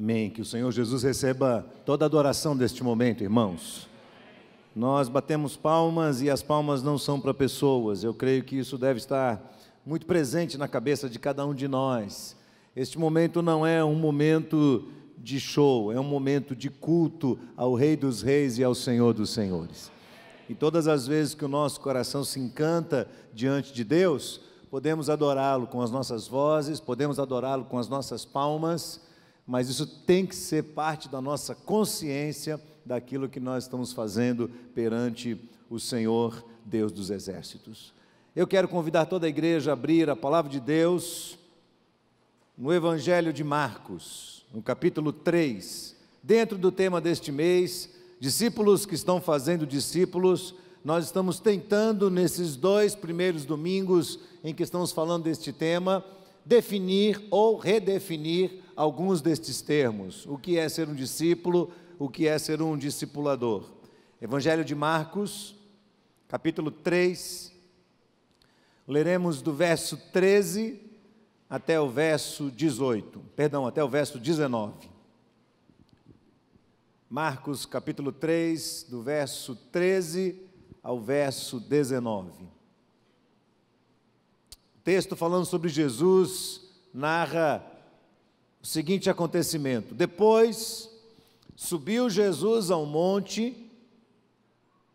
Amém. Que o Senhor Jesus receba toda a adoração deste momento, irmãos. Nós batemos palmas e as palmas não são para pessoas. Eu creio que isso deve estar muito presente na cabeça de cada um de nós. Este momento não é um momento de show, é um momento de culto ao Rei dos Reis e ao Senhor dos Senhores. E todas as vezes que o nosso coração se encanta diante de Deus, podemos adorá-lo com as nossas vozes, podemos adorá-lo com as nossas palmas, mas isso tem que ser parte da nossa consciência daquilo que nós estamos fazendo perante o Senhor, Deus dos Exércitos. Eu quero convidar toda a igreja a abrir a palavra de Deus no Evangelho de Marcos, no capítulo 3, dentro do tema deste mês, discípulos que estão fazendo discípulos. Nós estamos tentando, nesses 2 primeiros domingos em que estamos falando deste tema, definir ou redefinir alguns destes termos. O que é ser um discípulo, o que é ser um discipulador. Evangelho de Marcos, capítulo 3, leremos do verso 13 até o verso 18, perdão, até o verso 19. Marcos, capítulo 3, do verso 13 ao verso 19. O texto falando sobre Jesus narra o seguinte acontecimento: depois subiu Jesus ao monte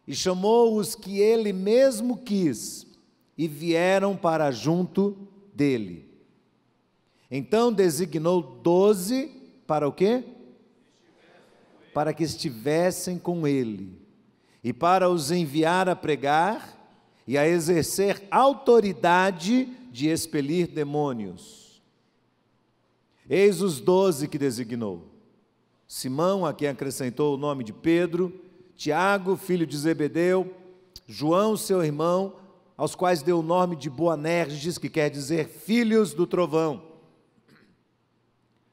e chamou os que ele mesmo quis, e vieram para junto dele. Então designou 12 para o quê? Para que estivessem com ele, e para os enviar a pregar e a exercer autoridade de expelir demônios. Eis os 12 que designou: Simão, a quem acrescentou o nome de Pedro, Tiago, filho de Zebedeu, João, seu irmão, aos quais deu o nome de Boanerges, que quer dizer filhos do trovão,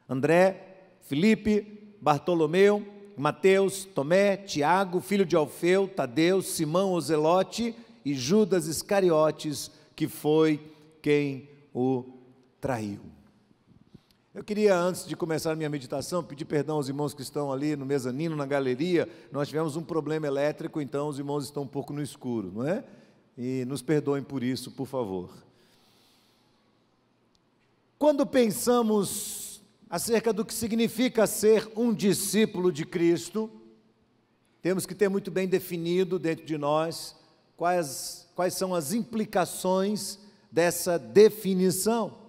André, Filipe, Bartolomeu, Mateus, Tomé, Tiago, filho de Alfeu, Tadeu, Simão o Zelote e Judas Iscariotes, que foi quem o traiu. Eu queria, antes de começar a minha meditação, pedir perdão aos irmãos que estão ali no mezanino, na galeria. Nós tivemos um problema elétrico, então os irmãos estão um pouco no escuro, não é? E nos perdoem por isso, por favor. Quando pensamos acerca do que significa ser um discípulo de Cristo, temos que ter muito bem definido dentro de nós quais são as implicações dessa definição.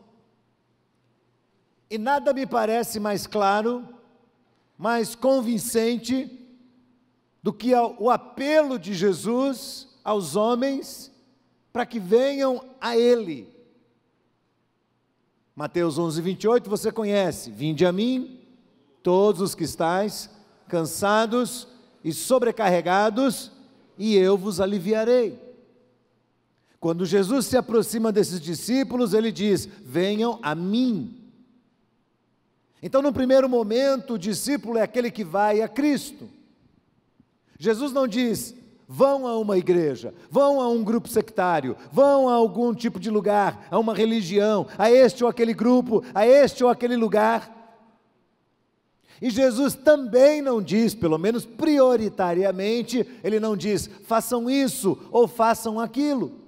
E nada me parece mais claro, mais convincente do que o apelo de Jesus aos homens para que venham a Ele. Mateus 11, 28, você conhece: vinde a mim, todos os que estáis cansados e sobrecarregados, e eu vos aliviarei. Quando Jesus se aproxima desses discípulos, ele diz: venham a mim. Então, no primeiro momento, o discípulo é aquele que vai a Cristo. Jesus não diz: vão a uma igreja, vão a um grupo sectário, vão a algum tipo de lugar, a uma religião, a este ou aquele grupo, a este ou aquele lugar. E Jesus também não diz, pelo menos prioritariamente, ele não diz: façam isso ou façam aquilo.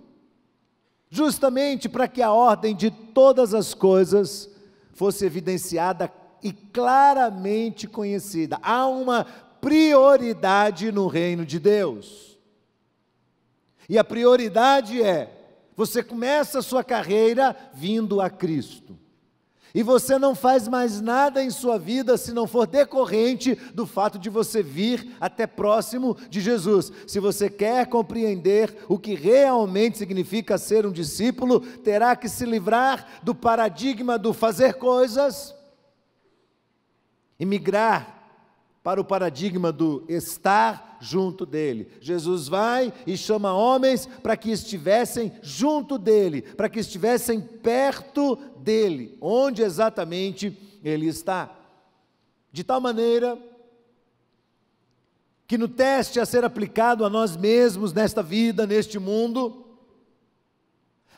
Justamente para que a ordem de todas as coisas fosse evidenciada e claramente conhecida. Há uma prioridade no reino de Deus. E a prioridade é: você começa a sua carreira vindo a Cristo. E você não faz mais nada em sua vida se não for decorrente do fato de você vir até próximo de Jesus. Se você quer compreender o que realmente significa ser um discípulo, terá que se livrar do paradigma do fazer coisas e migrar para o paradigma do estar junto dele. Jesus vai e chama homens para que estivessem junto dele, para que estivessem perto dele, onde exatamente ele está. De tal maneira que no teste a ser aplicado a nós mesmos nesta vida, neste mundo,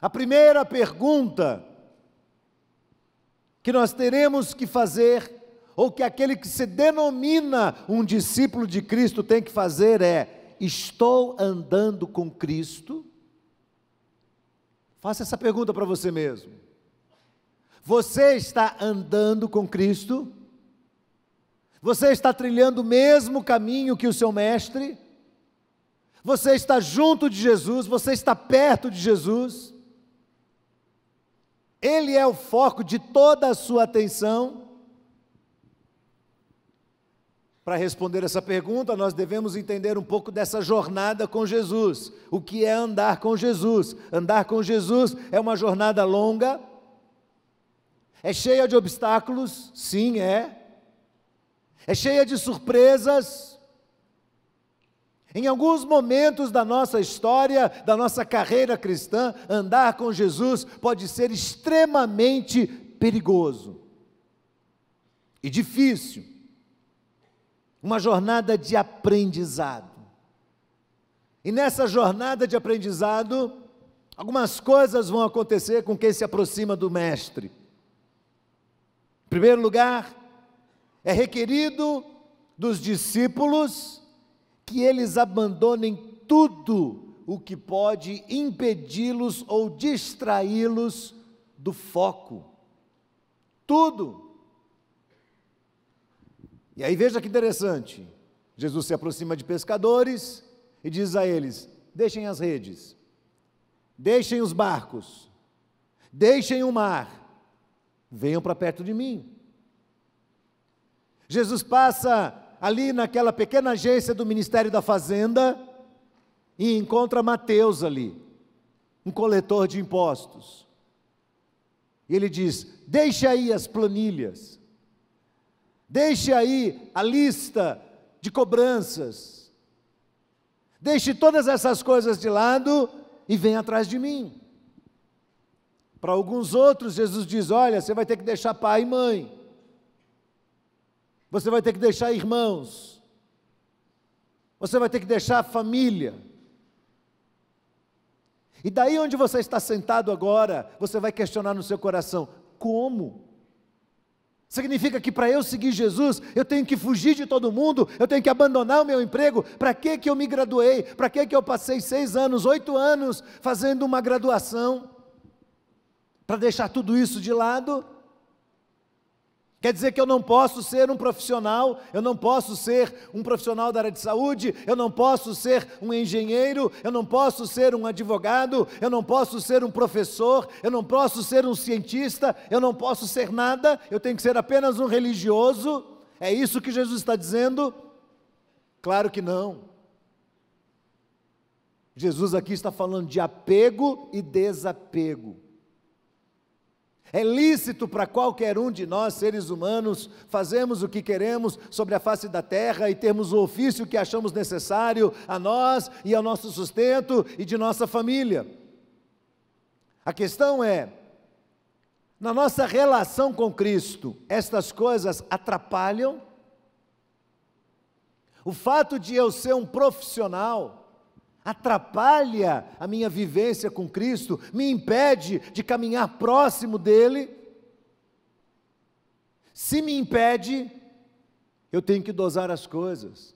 a primeira pergunta que nós teremos que fazer ou que aquele que se denomina um discípulo de Cristo tem que fazer é: estou andando com Cristo? Faça essa pergunta para você mesmo. Você está andando com Cristo? Você está trilhando o mesmo caminho que o seu mestre? Você está junto de Jesus? Você está perto de Jesus? Ele é o foco de toda a sua atenção? Para responder essa pergunta, nós devemos entender um pouco dessa jornada com Jesus. O que é andar com Jesus? Andar com Jesus é uma jornada longa, é cheia de obstáculos, sim, é cheia de surpresas. Em alguns momentos da nossa história, da nossa carreira cristã, andar com Jesus pode ser extremamente perigoso e difícil. Uma jornada de aprendizado. E nessa jornada de aprendizado, algumas coisas vão acontecer com quem se aproxima do Mestre. Em primeiro lugar, é requerido dos discípulos que eles abandonem tudo o que pode impedi-los ou distraí-los do foco. Tudo. E aí veja que interessante, Jesus se aproxima de pescadores e diz a eles: deixem as redes, deixem os barcos, deixem o mar, venham para perto de mim. Jesus passa ali naquela pequena agência do Ministério da Fazenda e encontra Mateus ali, um coletor de impostos. E ele diz: deixe aí as planilhas, deixe aí a lista de cobranças, deixe todas essas coisas de lado e venha atrás de mim. Para alguns outros, Jesus diz: olha, você vai ter que deixar pai e mãe, você vai ter que deixar irmãos, você vai ter que deixar a família. E daí onde você está sentado agora, você vai questionar no seu coração: como? Significa que para eu seguir Jesus, eu tenho que fugir de todo mundo, eu tenho que abandonar o meu emprego? Para que eu me graduei? Para que eu passei 6 anos, 8 anos fazendo uma graduação? Para deixar tudo isso de lado? Quer dizer que eu não posso ser um profissional, eu não posso ser um profissional da área de saúde, eu não posso ser um engenheiro, eu não posso ser um advogado, eu não posso ser um professor, eu não posso ser um cientista, eu não posso ser nada, eu tenho que ser apenas um religioso? É isso que Jesus está dizendo? Claro que não. Jesus aqui está falando de apego e desapego. É lícito para qualquer um de nós, seres humanos, fazermos o que queremos sobre a face da terra e termos o ofício que achamos necessário a nós e ao nosso sustento e de nossa família. A questão é, na nossa relação com Cristo, estas coisas atrapalham? O fato de eu ser um profissional atrapalha a minha vivência com Cristo, me impede de caminhar próximo dEle? Se me impede, eu tenho que dosar as coisas.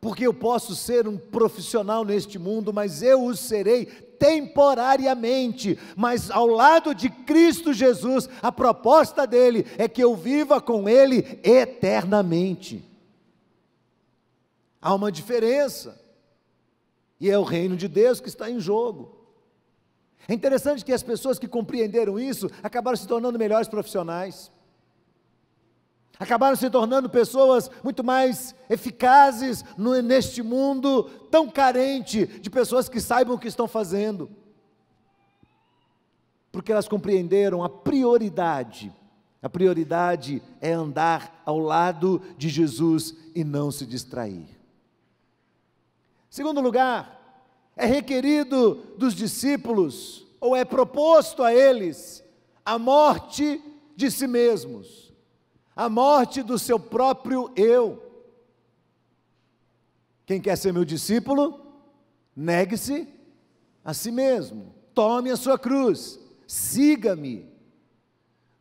Porque eu posso ser um profissional neste mundo, mas eu o serei temporariamente, mas ao lado de Cristo Jesus, a proposta dEle é que eu viva com Ele eternamente. Há uma diferença, e é o reino de Deus que está em jogo. É interessante que as pessoas que compreenderam isso, acabaram se tornando melhores profissionais, acabaram se tornando pessoas muito mais eficazes neste mundo tão carente de pessoas que saibam o que estão fazendo, porque elas compreenderam a prioridade é andar ao lado de Jesus e não se distrair. Segundo lugar, é requerido dos discípulos, ou é proposto a eles, a morte de si mesmos, a morte do seu próprio eu. Quem quer ser meu discípulo, negue-se a si mesmo, tome a sua cruz, siga-me.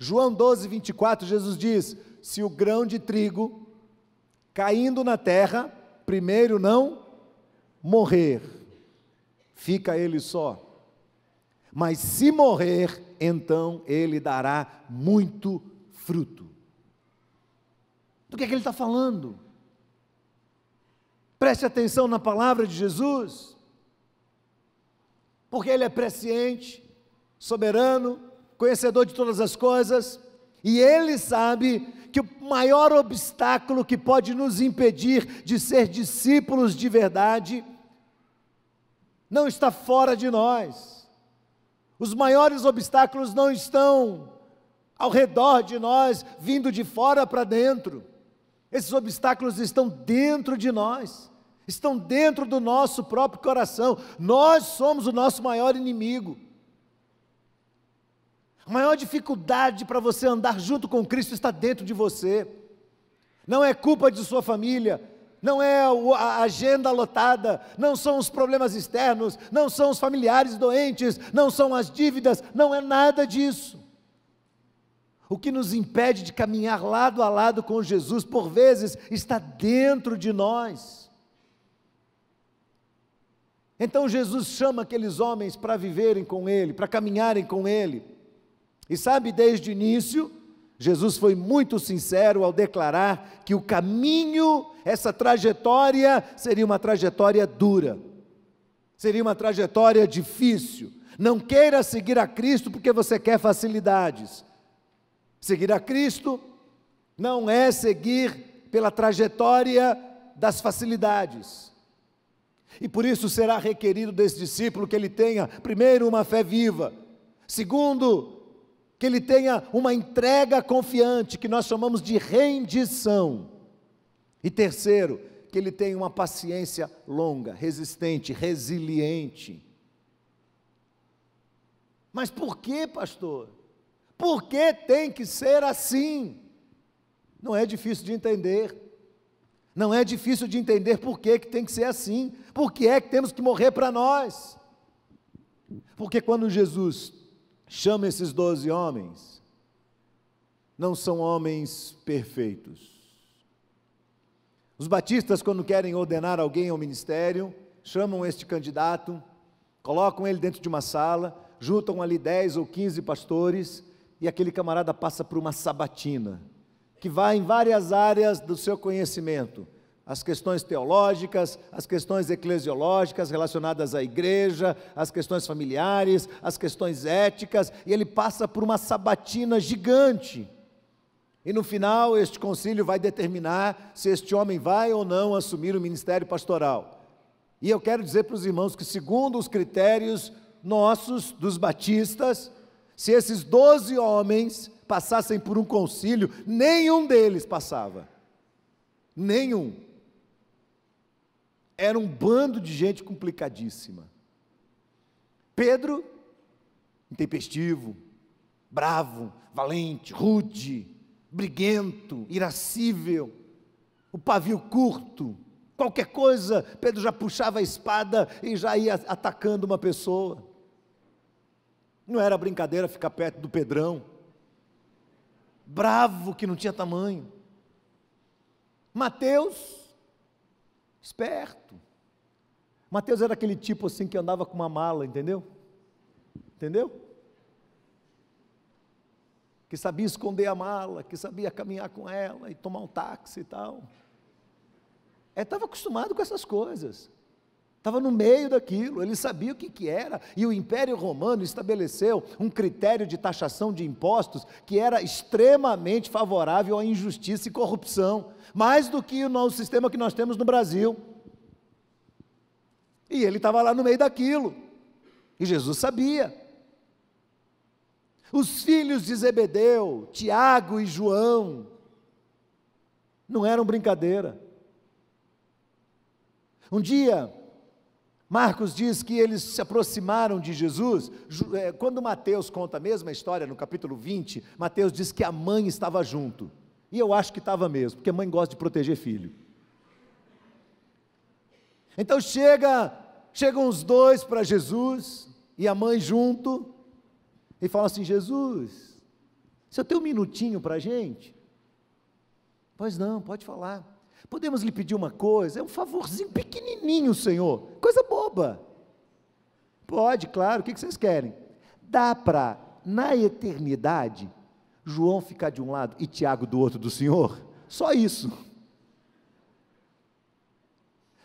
João 12, 24, Jesus diz: se o grão de trigo caindo na terra, primeiro não morrer, fica ele só. Mas se morrer, então ele dará muito fruto. Do que é que ele está falando? Preste atenção na palavra de Jesus, porque Ele é presciente, soberano, conhecedor de todas as coisas, e Ele sabe que o maior obstáculo que pode nos impedir de ser discípulos de verdade, não está fora de nós. Os maiores obstáculos não estão ao redor de nós, vindo de fora para dentro. Esses obstáculos estão dentro de nós, estão dentro do nosso próprio coração. Nós somos o nosso maior inimigo. A maior dificuldade para você andar junto com Cristo está dentro de você. Não é culpa de sua família, não é a agenda lotada, não são os problemas externos, não são os familiares doentes, não são as dívidas, não é nada disso. O que nos impede de caminhar lado a lado com Jesus, por vezes, está dentro de nós. Então Jesus chama aqueles homens para viverem com Ele, para caminharem com Ele. E sabe, desde o início, Jesus foi muito sincero ao declarar que o caminho, essa trajetória, seria uma trajetória dura, seria uma trajetória difícil. Não queira seguir a Cristo porque você quer facilidades. Seguir a Cristo não é seguir pela trajetória das facilidades. E por isso será requerido desse discípulo que ele tenha, primeiro, uma fé viva. Segundo, que ele tenha uma entrega confiante, que nós chamamos de rendição. E terceiro, que ele tenha uma paciência longa, resistente, resiliente. Mas por que, pastor? Por que tem que ser assim? Não é difícil de entender. Não é difícil de entender por que tem que ser assim. Por que é que temos que morrer para nós? Porque quando Jesus chama esses 12 homens, não são homens perfeitos. Os batistas, quando querem ordenar alguém ao ministério, chamam este candidato, colocam ele dentro de uma sala, juntam ali 10 ou 15 pastores, e aquele camarada passa por uma sabatina, que vai em várias áreas do seu conhecimento, as questões teológicas, as questões eclesiológicas relacionadas à igreja, as questões familiares, as questões éticas, e ele passa por uma sabatina gigante, e no final este concílio vai determinar se este homem vai ou não assumir o ministério pastoral. E eu quero dizer para os irmãos que, segundo os critérios nossos, dos batistas, se esses 12 homens passassem por um concílio, nenhum deles passava. Nenhum. Era um bando de gente complicadíssima. Pedro, intempestivo, bravo, valente, rude, briguento, irascível, o pavio curto, qualquer coisa, Pedro já puxava a espada e já ia atacando uma pessoa. Não era brincadeira ficar perto do Pedrão, bravo que não tinha tamanho. Mateus, esperto. Mateus era aquele tipo assim que andava com uma mala, entendeu? Entendeu? Que sabia esconder a mala, que sabia caminhar com ela e tomar um táxi e tal. Estava acostumado com essas coisas. Estava no meio daquilo, ele sabia o que era, e o Império Romano estabeleceu um critério de taxação de impostos que era extremamente favorável à injustiça e corrupção, mais do que o sistema que nós temos no Brasil. E ele estava lá no meio daquilo, e Jesus sabia. Os filhos de Zebedeu, Tiago e João, não eram brincadeira. Um dia, Marcos diz que eles se aproximaram de Jesus, quando Mateus conta a mesma história, no capítulo 20, Mateus diz que a mãe estava junto, e eu acho que estava mesmo, porque a mãe gosta de proteger filho. Então chegam os dois para Jesus, e a mãe junto, e fala assim: Jesus, Você tem um minutinho para a gente? Pois não, pode falar. Podemos lhe pedir uma coisa? É um favorzinho pequenininho, Senhor, coisa boba. Pode, claro, o que vocês querem? Dá para, na eternidade, João ficar de um lado e Tiago do outro do Senhor? Só isso.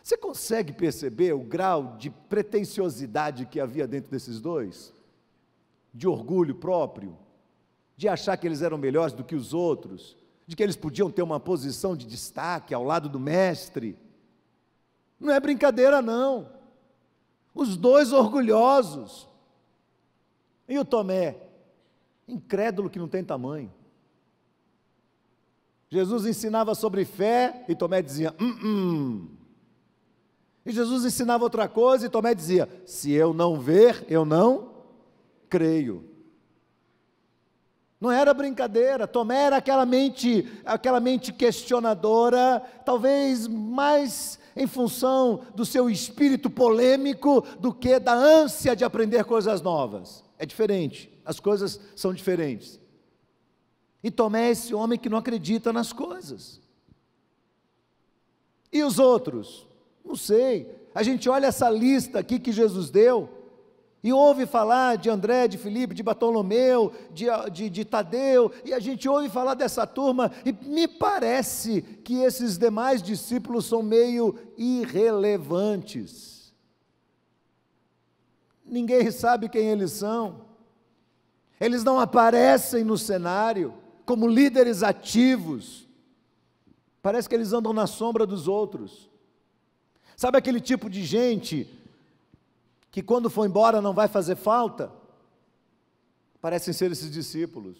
Você consegue perceber o grau de pretensiosidade que havia dentro desses dois? De orgulho próprio? De achar que eles eram melhores do que os outros? De que eles podiam ter uma posição de destaque ao lado do mestre? Não é brincadeira não. Os dois orgulhosos. E o Tomé? Incrédulo que não tem tamanho. Jesus ensinava sobre fé e Tomé dizia, E Jesus ensinava outra coisa e Tomé dizia, se eu não ver, eu não creio. Não era brincadeira, Tomé era aquela mente questionadora, talvez mais em função do seu espírito polêmico do que da ânsia de aprender coisas novas. É diferente, as coisas são diferentes. E Tomé é esse homem que não acredita nas coisas. E os outros? Não sei. A gente olha essa lista aqui que Jesus deu e ouve falar de André, de Filipe, de Bartolomeu, de Tadeu, e a gente ouve falar dessa turma, e me parece que esses demais discípulos são meio irrelevantes. Ninguém sabe quem eles são. Eles não aparecem no cenário como líderes ativos. Parece que eles andam na sombra dos outros. Sabe aquele tipo de gente que quando for embora não vai fazer falta? Parecem ser esses discípulos.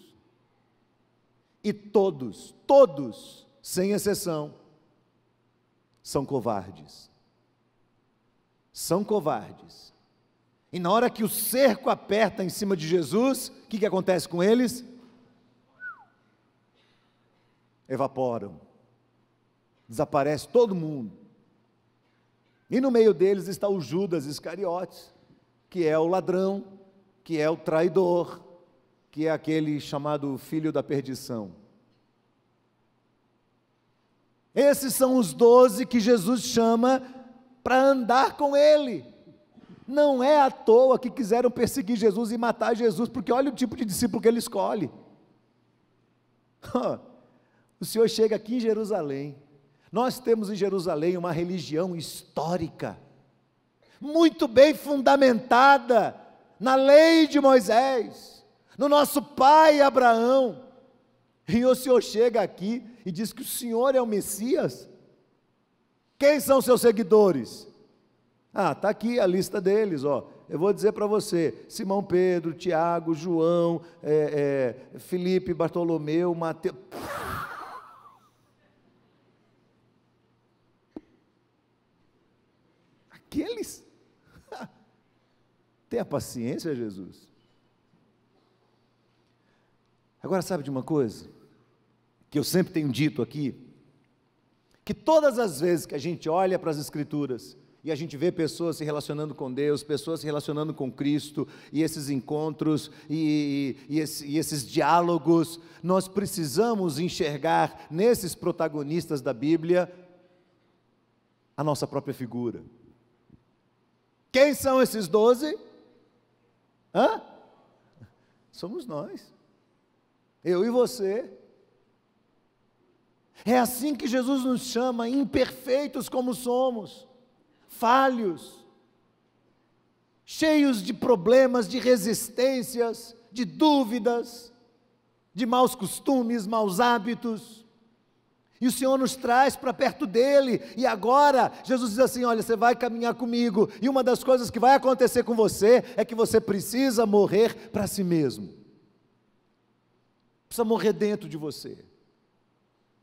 E todos, sem exceção, são covardes. São covardes. E na hora que o cerco aperta em cima de Jesus, o que acontece com eles? Evaporam. Desaparece todo mundo. E no meio deles está o Judas Iscariotes, que é o ladrão, que é o traidor, que é aquele chamado filho da perdição. Esses são os 12 que Jesus chama para andar com ele. Não é à toa que quiseram perseguir Jesus e matar Jesus, porque olha o tipo de discípulo que ele escolhe. O Senhor chega aqui em Jerusalém. Nós temos em Jerusalém uma religião histórica, muito bem fundamentada na lei de Moisés, no nosso pai Abraão, e o Senhor chega aqui e diz que o Senhor é o Messias. Quem são seus seguidores? Está aqui a lista deles, eu vou dizer para você, Simão Pedro, Tiago, João, Filipe, Bartolomeu, Mateus. Aqueles? Tenha paciência, Jesus. Agora sabe de uma coisa? Que eu sempre tenho dito aqui, que todas as vezes que a gente olha para as Escrituras, e a gente vê pessoas se relacionando com Deus, pessoas se relacionando com Cristo, e esses encontros, e esses diálogos, nós precisamos enxergar nesses protagonistas da Bíblia, a nossa própria figura. Quem são esses 12? Somos nós, eu e você. É assim que Jesus nos chama, imperfeitos como somos, falhos, cheios de problemas, de resistências, de dúvidas, de maus costumes, maus hábitos. E o Senhor nos traz para perto dEle, e agora Jesus diz assim, olha, você vai caminhar comigo, e uma das coisas que vai acontecer com você, é que você precisa morrer para si mesmo, precisa morrer dentro de você.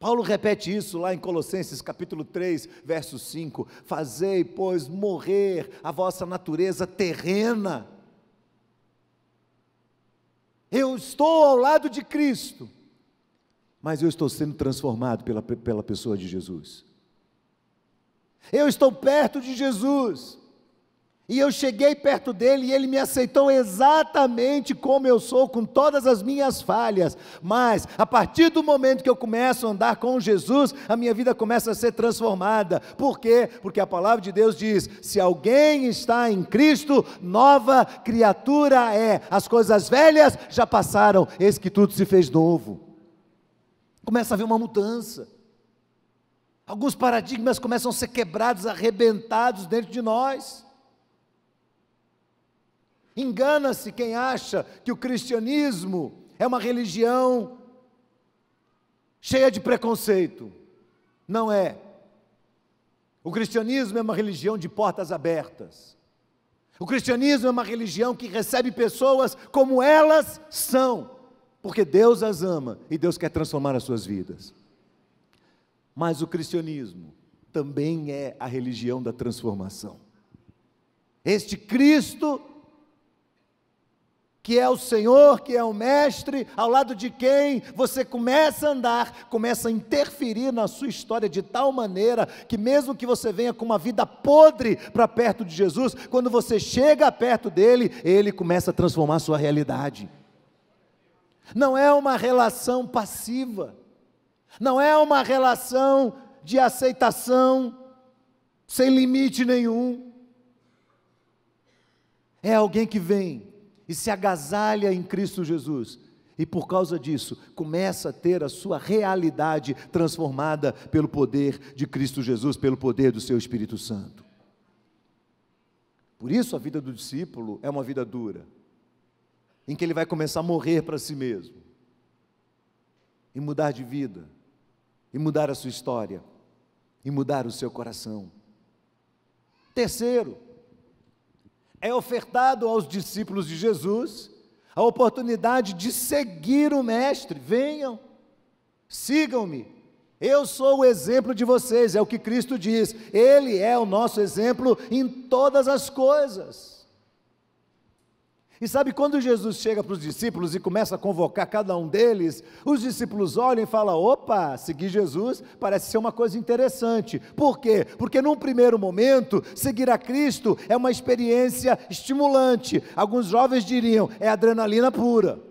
Paulo repete isso lá em Colossenses capítulo 3, verso 5, fazei, pois, morrer a vossa natureza terrena. Eu estou ao lado de Cristo, mas eu estou sendo transformado pela pessoa de Jesus. Eu estou perto de Jesus, E eu cheguei perto dele e ele me aceitou exatamente como eu sou, com todas as minhas falhas. Mas, a partir do momento que eu começo a andar com Jesus, a minha vida começa a ser transformada. Por quê? Porque a palavra de Deus diz: se alguém está em Cristo, nova criatura é. As coisas velhas já passaram, eis que tudo se fez novo. Começa a haver uma mudança. Alguns paradigmas começam a ser quebrados, arrebentados dentro de nós. Engana-se quem acha que o cristianismo é uma religião cheia de preconceito. Não é. O cristianismo é uma religião de portas abertas. O cristianismo é uma religião que recebe pessoas como elas são, porque Deus as ama e Deus quer transformar as suas vidas. Mas o cristianismo também é a religião da transformação. Este Cristo, que é o Senhor, que é o Mestre, ao lado de quem você começa a andar, começa a interferir na sua história de tal maneira, que mesmo que você venha com uma vida podre para perto de Jesus, quando você chega perto dele, ele começa a transformar a sua realidade. Não é uma relação passiva, não é uma relação de aceitação, sem limite nenhum. É alguém que vem e se agasalha em Cristo Jesus, e por causa disso, começa a ter a sua realidade transformada pelo poder de Cristo Jesus, pelo poder do seu Espírito Santo. Por isso a vida do discípulo é uma vida dura, em que ele vai começar a morrer para si mesmo, e mudar de vida, e mudar a sua história, e mudar o seu coração. Terceiro, é ofertado aos discípulos de Jesus a oportunidade de seguir o Mestre. Venham, sigam-me, eu sou o exemplo de vocês, é o que Cristo diz, Ele é o nosso exemplo em todas as coisas. E sabe, quando Jesus chega para os discípulos e começa a convocar cada um deles, os discípulos olham e falam: opa, seguir Jesus parece ser uma coisa interessante. Por quê? Porque num primeiro momento, seguir a Cristo é uma experiência estimulante. Alguns jovens diriam, é adrenalina pura.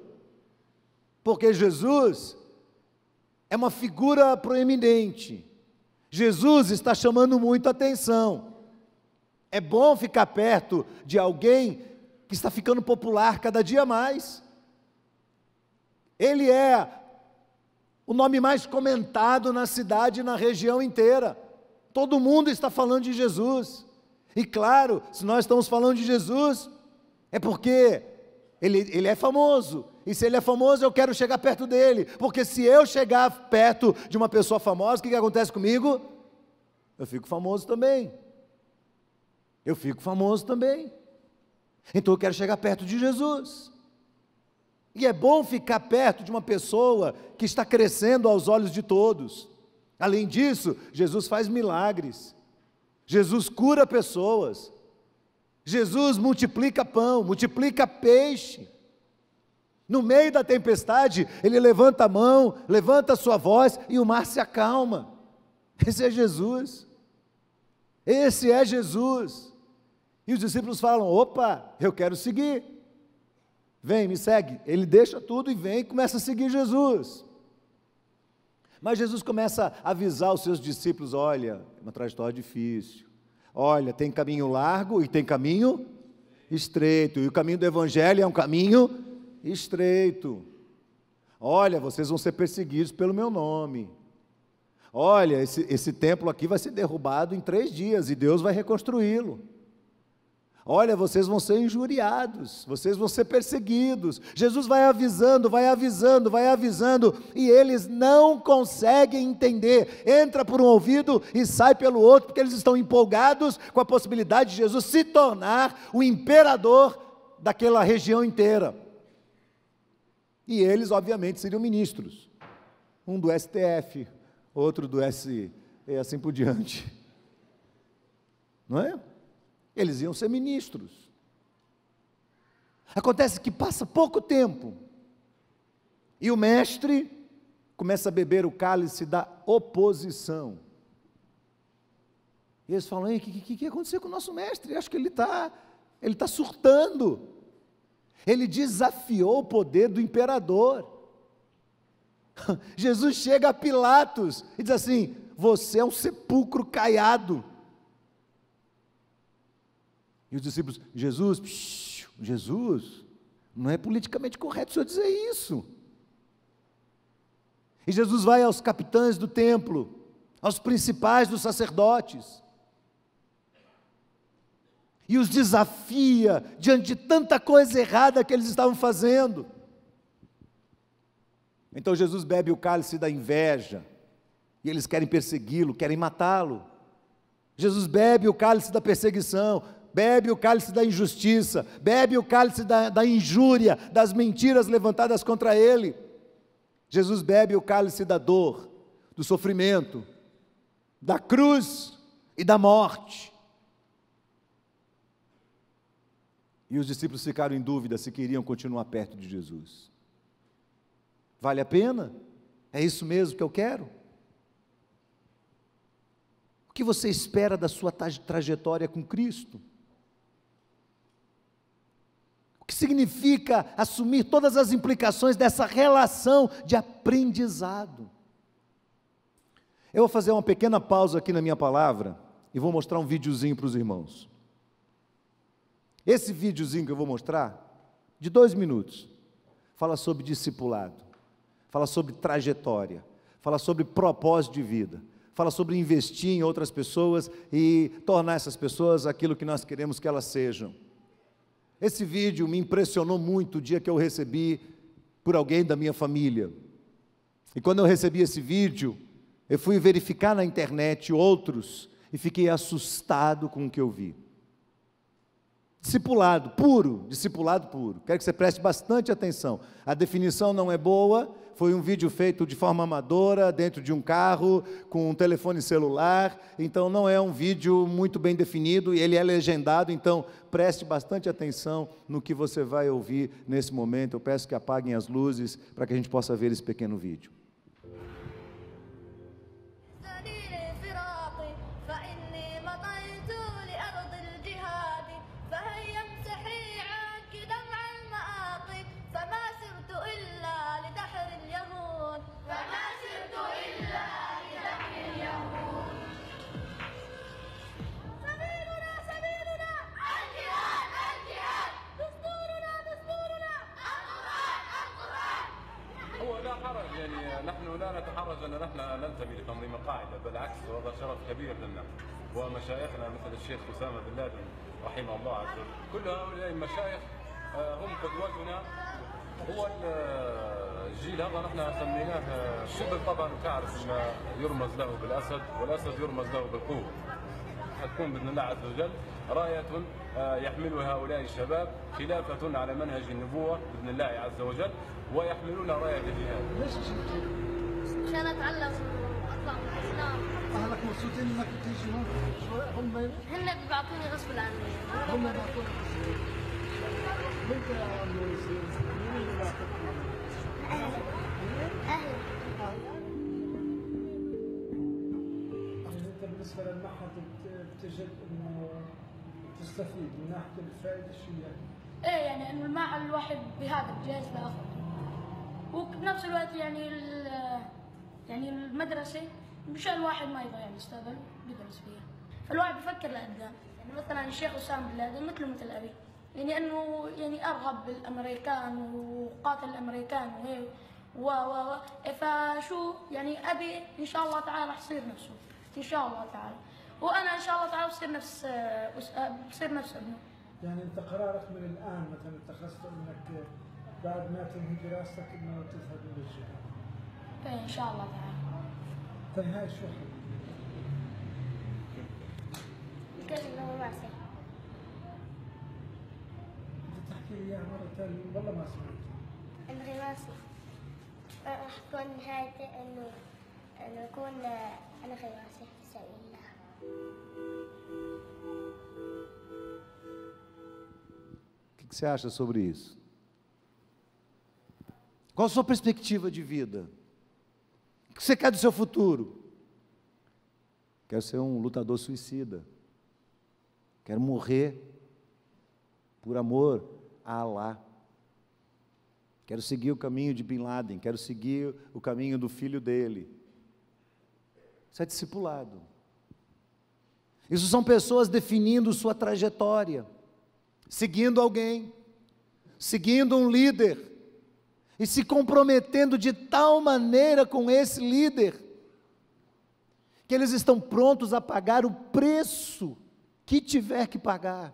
Porque Jesus é uma figura proeminente. Jesus está chamando muito a atenção. É bom ficar perto de alguém que está ficando popular cada dia mais. Ele é o nome mais comentado na cidade e na região inteira. Todo mundo está falando de Jesus. E claro, se nós estamos falando de Jesus, é porque ele é famoso. E se ele é famoso, eu quero chegar perto dele. Porque se eu chegar perto de uma pessoa famosa, o que acontece comigo? Eu fico famoso também. Eu fico famoso também. Então eu quero chegar perto de Jesus. E é bom ficar perto de uma pessoa que está crescendo aos olhos de todos. Além disso, Jesus faz milagres. Jesus cura pessoas. Jesus multiplica pão, multiplica peixe. No meio da tempestade, Ele levanta a mão, levanta a sua voz e o mar se acalma. Esse é Jesus. Esse é Jesus. E os discípulos falam: opa, eu quero seguir. Vem, me segue. Ele deixa tudo e vem e começa a seguir Jesus. Mas Jesus começa a avisar os seus discípulos: olha, é uma trajetória difícil. Olha, tem caminho largo e tem caminho estreito. E o caminho do Evangelho é um caminho estreito. Olha, vocês vão ser perseguidos pelo meu nome. Olha, esse templo aqui vai ser derrubado em 3 dias e Deus vai reconstruí-lo. Olha, vocês vão ser injuriados, vocês vão ser perseguidos. Jesus vai avisando, vai avisando, vai avisando, e eles não conseguem entender. Entra por um ouvido e sai pelo outro, porque eles estão empolgados com a possibilidade de Jesus se tornar o imperador daquela região inteira. E eles, obviamente, seriam ministros. Um do STF, outro do SI, e assim por diante. Não é? Eles iam ser ministros. Acontece que passa pouco tempo e o mestre começa a beber o cálice da oposição. Eles falam: ei, o que aconteceu com o nosso mestre? Acho que ele tá surtando. Ele desafiou o poder do imperador. Jesus chega a Pilatos e diz assim: você é um sepulcro caiado. E os discípulos: Jesus, não é politicamente correto o senhor dizer isso. E Jesus vai aos capitães do templo, aos principais dos sacerdotes, e os desafia diante de tanta coisa errada que eles estavam fazendo. Então Jesus bebe o cálice da inveja, e eles querem persegui-lo, querem matá-lo. Jesus bebe o cálice da perseguição, bebe o cálice da injustiça, bebe o cálice da injúria, das mentiras levantadas contra ele. Jesus bebe o cálice da dor, do sofrimento, da cruz e da morte. E os discípulos ficaram em dúvida se queriam continuar perto de Jesus. Vale a pena? É isso mesmo que eu quero? O que você espera da sua trajetória com Cristo? O que significa assumir todas as implicações dessa relação de aprendizado? Eu vou fazer uma pequena pausa aqui na minha palavra e vou mostrar um videozinho para os irmãos. Esse videozinho que eu vou mostrar, de 2 minutos, fala sobre discipulado, fala sobre trajetória, fala sobre propósito de vida, fala sobre investir em outras pessoas e tornar essas pessoas aquilo que nós queremos que elas sejam. Esse vídeo me impressionou muito o dia que eu recebi por alguém da minha família. E quando eu recebi esse vídeo, eu fui verificar na internet outros e fiquei assustado com o que eu vi. Discipulado puro. Quero que você preste bastante atenção. A definição não é boa, foi um vídeo feito de forma amadora, dentro de um carro, com um telefone celular, então não é um vídeo muito bem definido, e ele é legendado, então preste bastante atenção no que você vai ouvir nesse momento. Eu peço que apaguem as luzes, para que a gente possa ver esse pequeno vídeo. نحن لا نتحرج أن نحن ننتمي لتنظيم القاعدة، بالعكس وهذا شرف كبير لنا، ومشايخنا مثل الشيخ أسامة بن لادن رحمه الله عز وجل، كل هؤلاء المشايخ هم قدوتنا. هو الجيل هذا نحن سميناه الشبل، طبعا تعرف ما يرمز له بالأسد، والأسد يرمز له بالقوة. حتكون بإذن الله عز وجل راية يحملها هؤلاء الشباب خلافة على منهج النبوة بإذن الله عز وجل، ويحملون راية الجهاد. ليش جيتوا؟ عشان اتعلم اطلع من الاسلام. اهلك مبسوطين انك تيجي هون؟ هم هن بيعطوني غصب عني. هم بيعطوني غصب عني. وانت يا عم ياسين مين اللي بيعطيك؟ اهلي. انت بالنسبه للمعهد بتجد انه تستفيد من ناحيه الفائده شو يعني؟ ايه يعني انه المعهد الواحد بهذا جاهز لاخر. وبنفس الوقت يعني المدرسة مشان الواحد ما يضيع المستقبل بيدرس فيها، فالواحد بفكر لقدام. يعني مثلا الشيخ أسامة بن لادن مثل أبي، يعني أنه يعني أرغب بالأمريكان وقاتل الأمريكان وهيك فشو يعني أبي إن شاء الله تعالى رح يصير نفسه إن شاء الله تعالى، وأنا إن شاء الله تعالى بصير نفس ابنه. يعني أنت قرارك من الآن مثلا اتخذته أنك بعد ما تنهي دراستك انه تذهب الى الجهاد. ان شاء الله تعالى. طيب هاي شو حلو؟ الكلمة ماسي. انت تحكي لي اياها مرة ثانية والله ما سمعت. انغماسي. راح تكون نهايتي انه اكون انا غماسي في سبيل الله. O que você acha sobre isso? Qual a sua perspectiva de vida? O que você quer do seu futuro? Quero ser um lutador suicida. Quero morrer por amor a Alá. Quero seguir o caminho de Bin Laden, quero seguir o caminho do filho dele. Isso é discipulado. Isso são pessoas definindo sua trajetória, seguindo alguém, seguindo um líder, e se comprometendo de tal maneira com esse líder, que eles estão prontos a pagar o preço que tiver que pagar.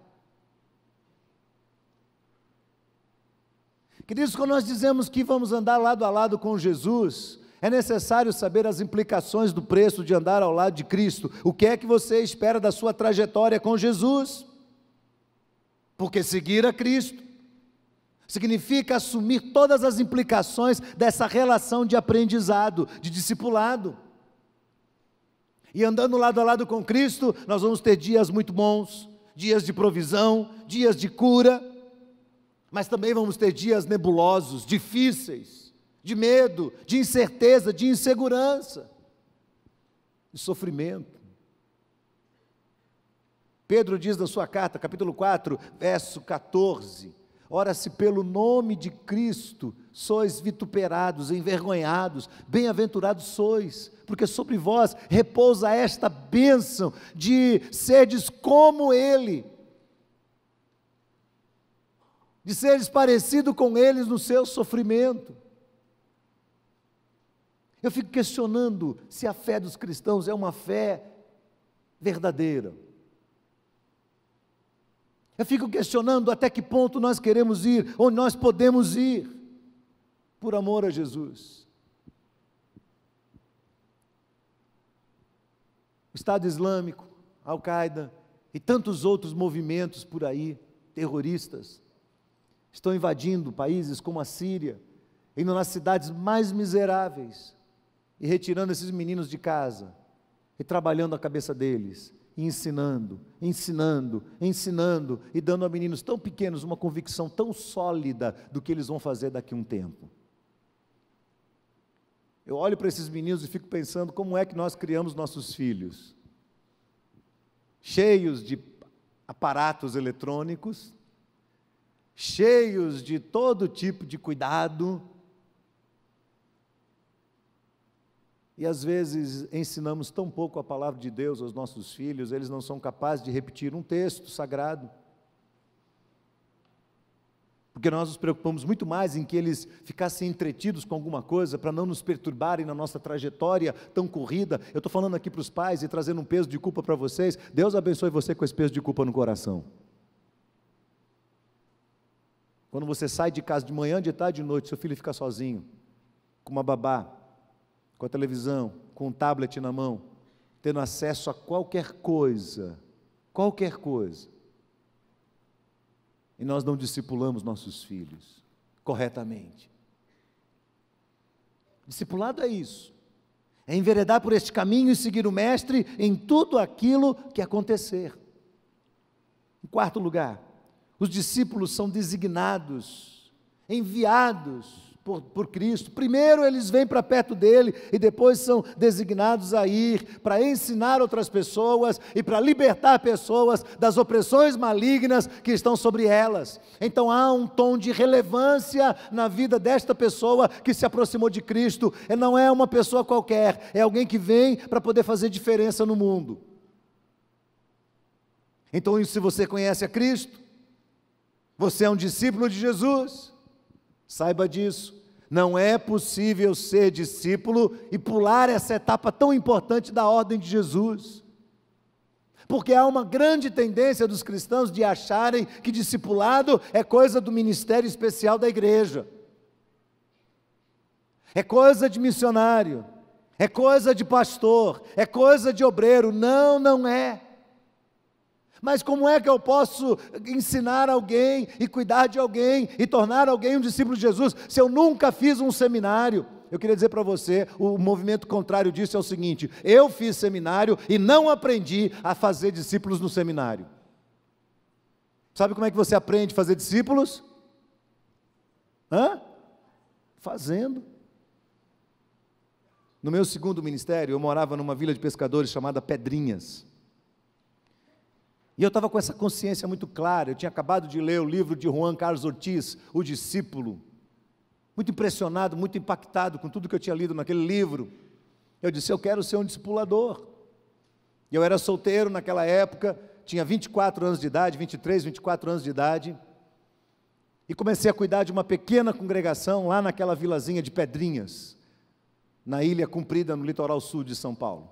Queridos, quando nós dizemos que vamos andar lado a lado com Jesus, é necessário saber as implicações do preço de andar ao lado de Cristo. O que é que você espera da sua trajetória com Jesus? Porque seguir a Cristo significa assumir todas as implicações dessa relação de aprendizado, de discipulado. E andando lado a lado com Cristo, nós vamos ter dias muito bons, dias de provisão, dias de cura, mas também vamos ter dias nebulosos, difíceis, de medo, de incerteza, de insegurança, de sofrimento. Pedro diz na sua carta, capítulo 4, verso 14, ora, se pelo nome de Cristo sois vituperados, envergonhados, bem-aventurados sois, porque sobre vós repousa esta bênção de serdes como Ele, de seres parecido com eles no seu sofrimento. Eu fico questionando se a fé dos cristãos é uma fé verdadeira. Eu fico questionando até que ponto nós queremos ir, onde nós podemos ir, por amor a Jesus. O Estado Islâmico, Al-Qaeda e tantos outros movimentos por aí, terroristas, estão invadindo países como a Síria, indo nas cidades mais miseráveis e retirando esses meninos de casa e trabalhando a cabeça deles, e ensinando e dando a meninos tão pequenos uma convicção tão sólida do que eles vão fazer daqui a um tempo. Eu olho para esses meninos e fico pensando como é que nós criamos nossos filhos, cheios de aparatos eletrônicos, cheios de todo tipo de cuidado, e às vezes ensinamos tão pouco a palavra de Deus aos nossos filhos, eles não são capazes de repetir um texto sagrado, porque nós nos preocupamos muito mais em que eles ficassem entretidos com alguma coisa, para não nos perturbarem na nossa trajetória tão corrida. Eu estou falando aqui para os pais e trazendo um peso de culpa para vocês. Deus abençoe você com esse peso de culpa no coração. Quando você sai de casa de manhã, de tarde, de noite, seu filho fica sozinho, com uma babá, com a televisão, com um tablet na mão, tendo acesso a qualquer coisa, e nós não discipulamos nossos filhos corretamente. Discipulado é isso, é enveredar por este caminho e seguir o Mestre em tudo aquilo que acontecer. Em quarto lugar, os discípulos são designados, enviados por Cristo. Primeiro eles vêm para perto dele e depois são designados a ir para ensinar outras pessoas e para libertar pessoas das opressões malignas que estão sobre elas. Então há um tom de relevância na vida desta pessoa que se aproximou de Cristo. E não é uma pessoa qualquer, é alguém que vem para poder fazer diferença no mundo. Então, se você conhece a Cristo, você é um discípulo de Jesus, saiba disso. Não é possível ser discípulo e pular essa etapa tão importante da ordem de Jesus, porque há uma grande tendência dos cristãos de acharem que discipulado é coisa do ministério especial da igreja, é coisa de missionário, é coisa de pastor, é coisa de obreiro. Não, não é. Mas como é que eu posso ensinar alguém e cuidar de alguém e tornar alguém um discípulo de Jesus se eu nunca fiz um seminário? Eu queria dizer para você, o movimento contrário disso é o seguinte: eu fiz seminário e não aprendi a fazer discípulos no seminário. Sabe como é que você aprende a fazer discípulos? Fazendo. No meu segundo ministério, eu morava numa vila de pescadores chamada Pedrinhas. E eu estava com essa consciência muito clara. Eu tinha acabado de ler o livro de Juan Carlos Ortiz, O Discípulo. Muito impressionado, muito impactado com tudo que eu tinha lido naquele livro. Eu disse, eu quero ser um discipulador. E eu era solteiro naquela época, tinha 24 anos de idade, 23, 24 anos de idade. E comecei a cuidar de uma pequena congregação lá naquela vilazinha de Pedrinhas, na Ilha Comprida, no litoral sul de São Paulo.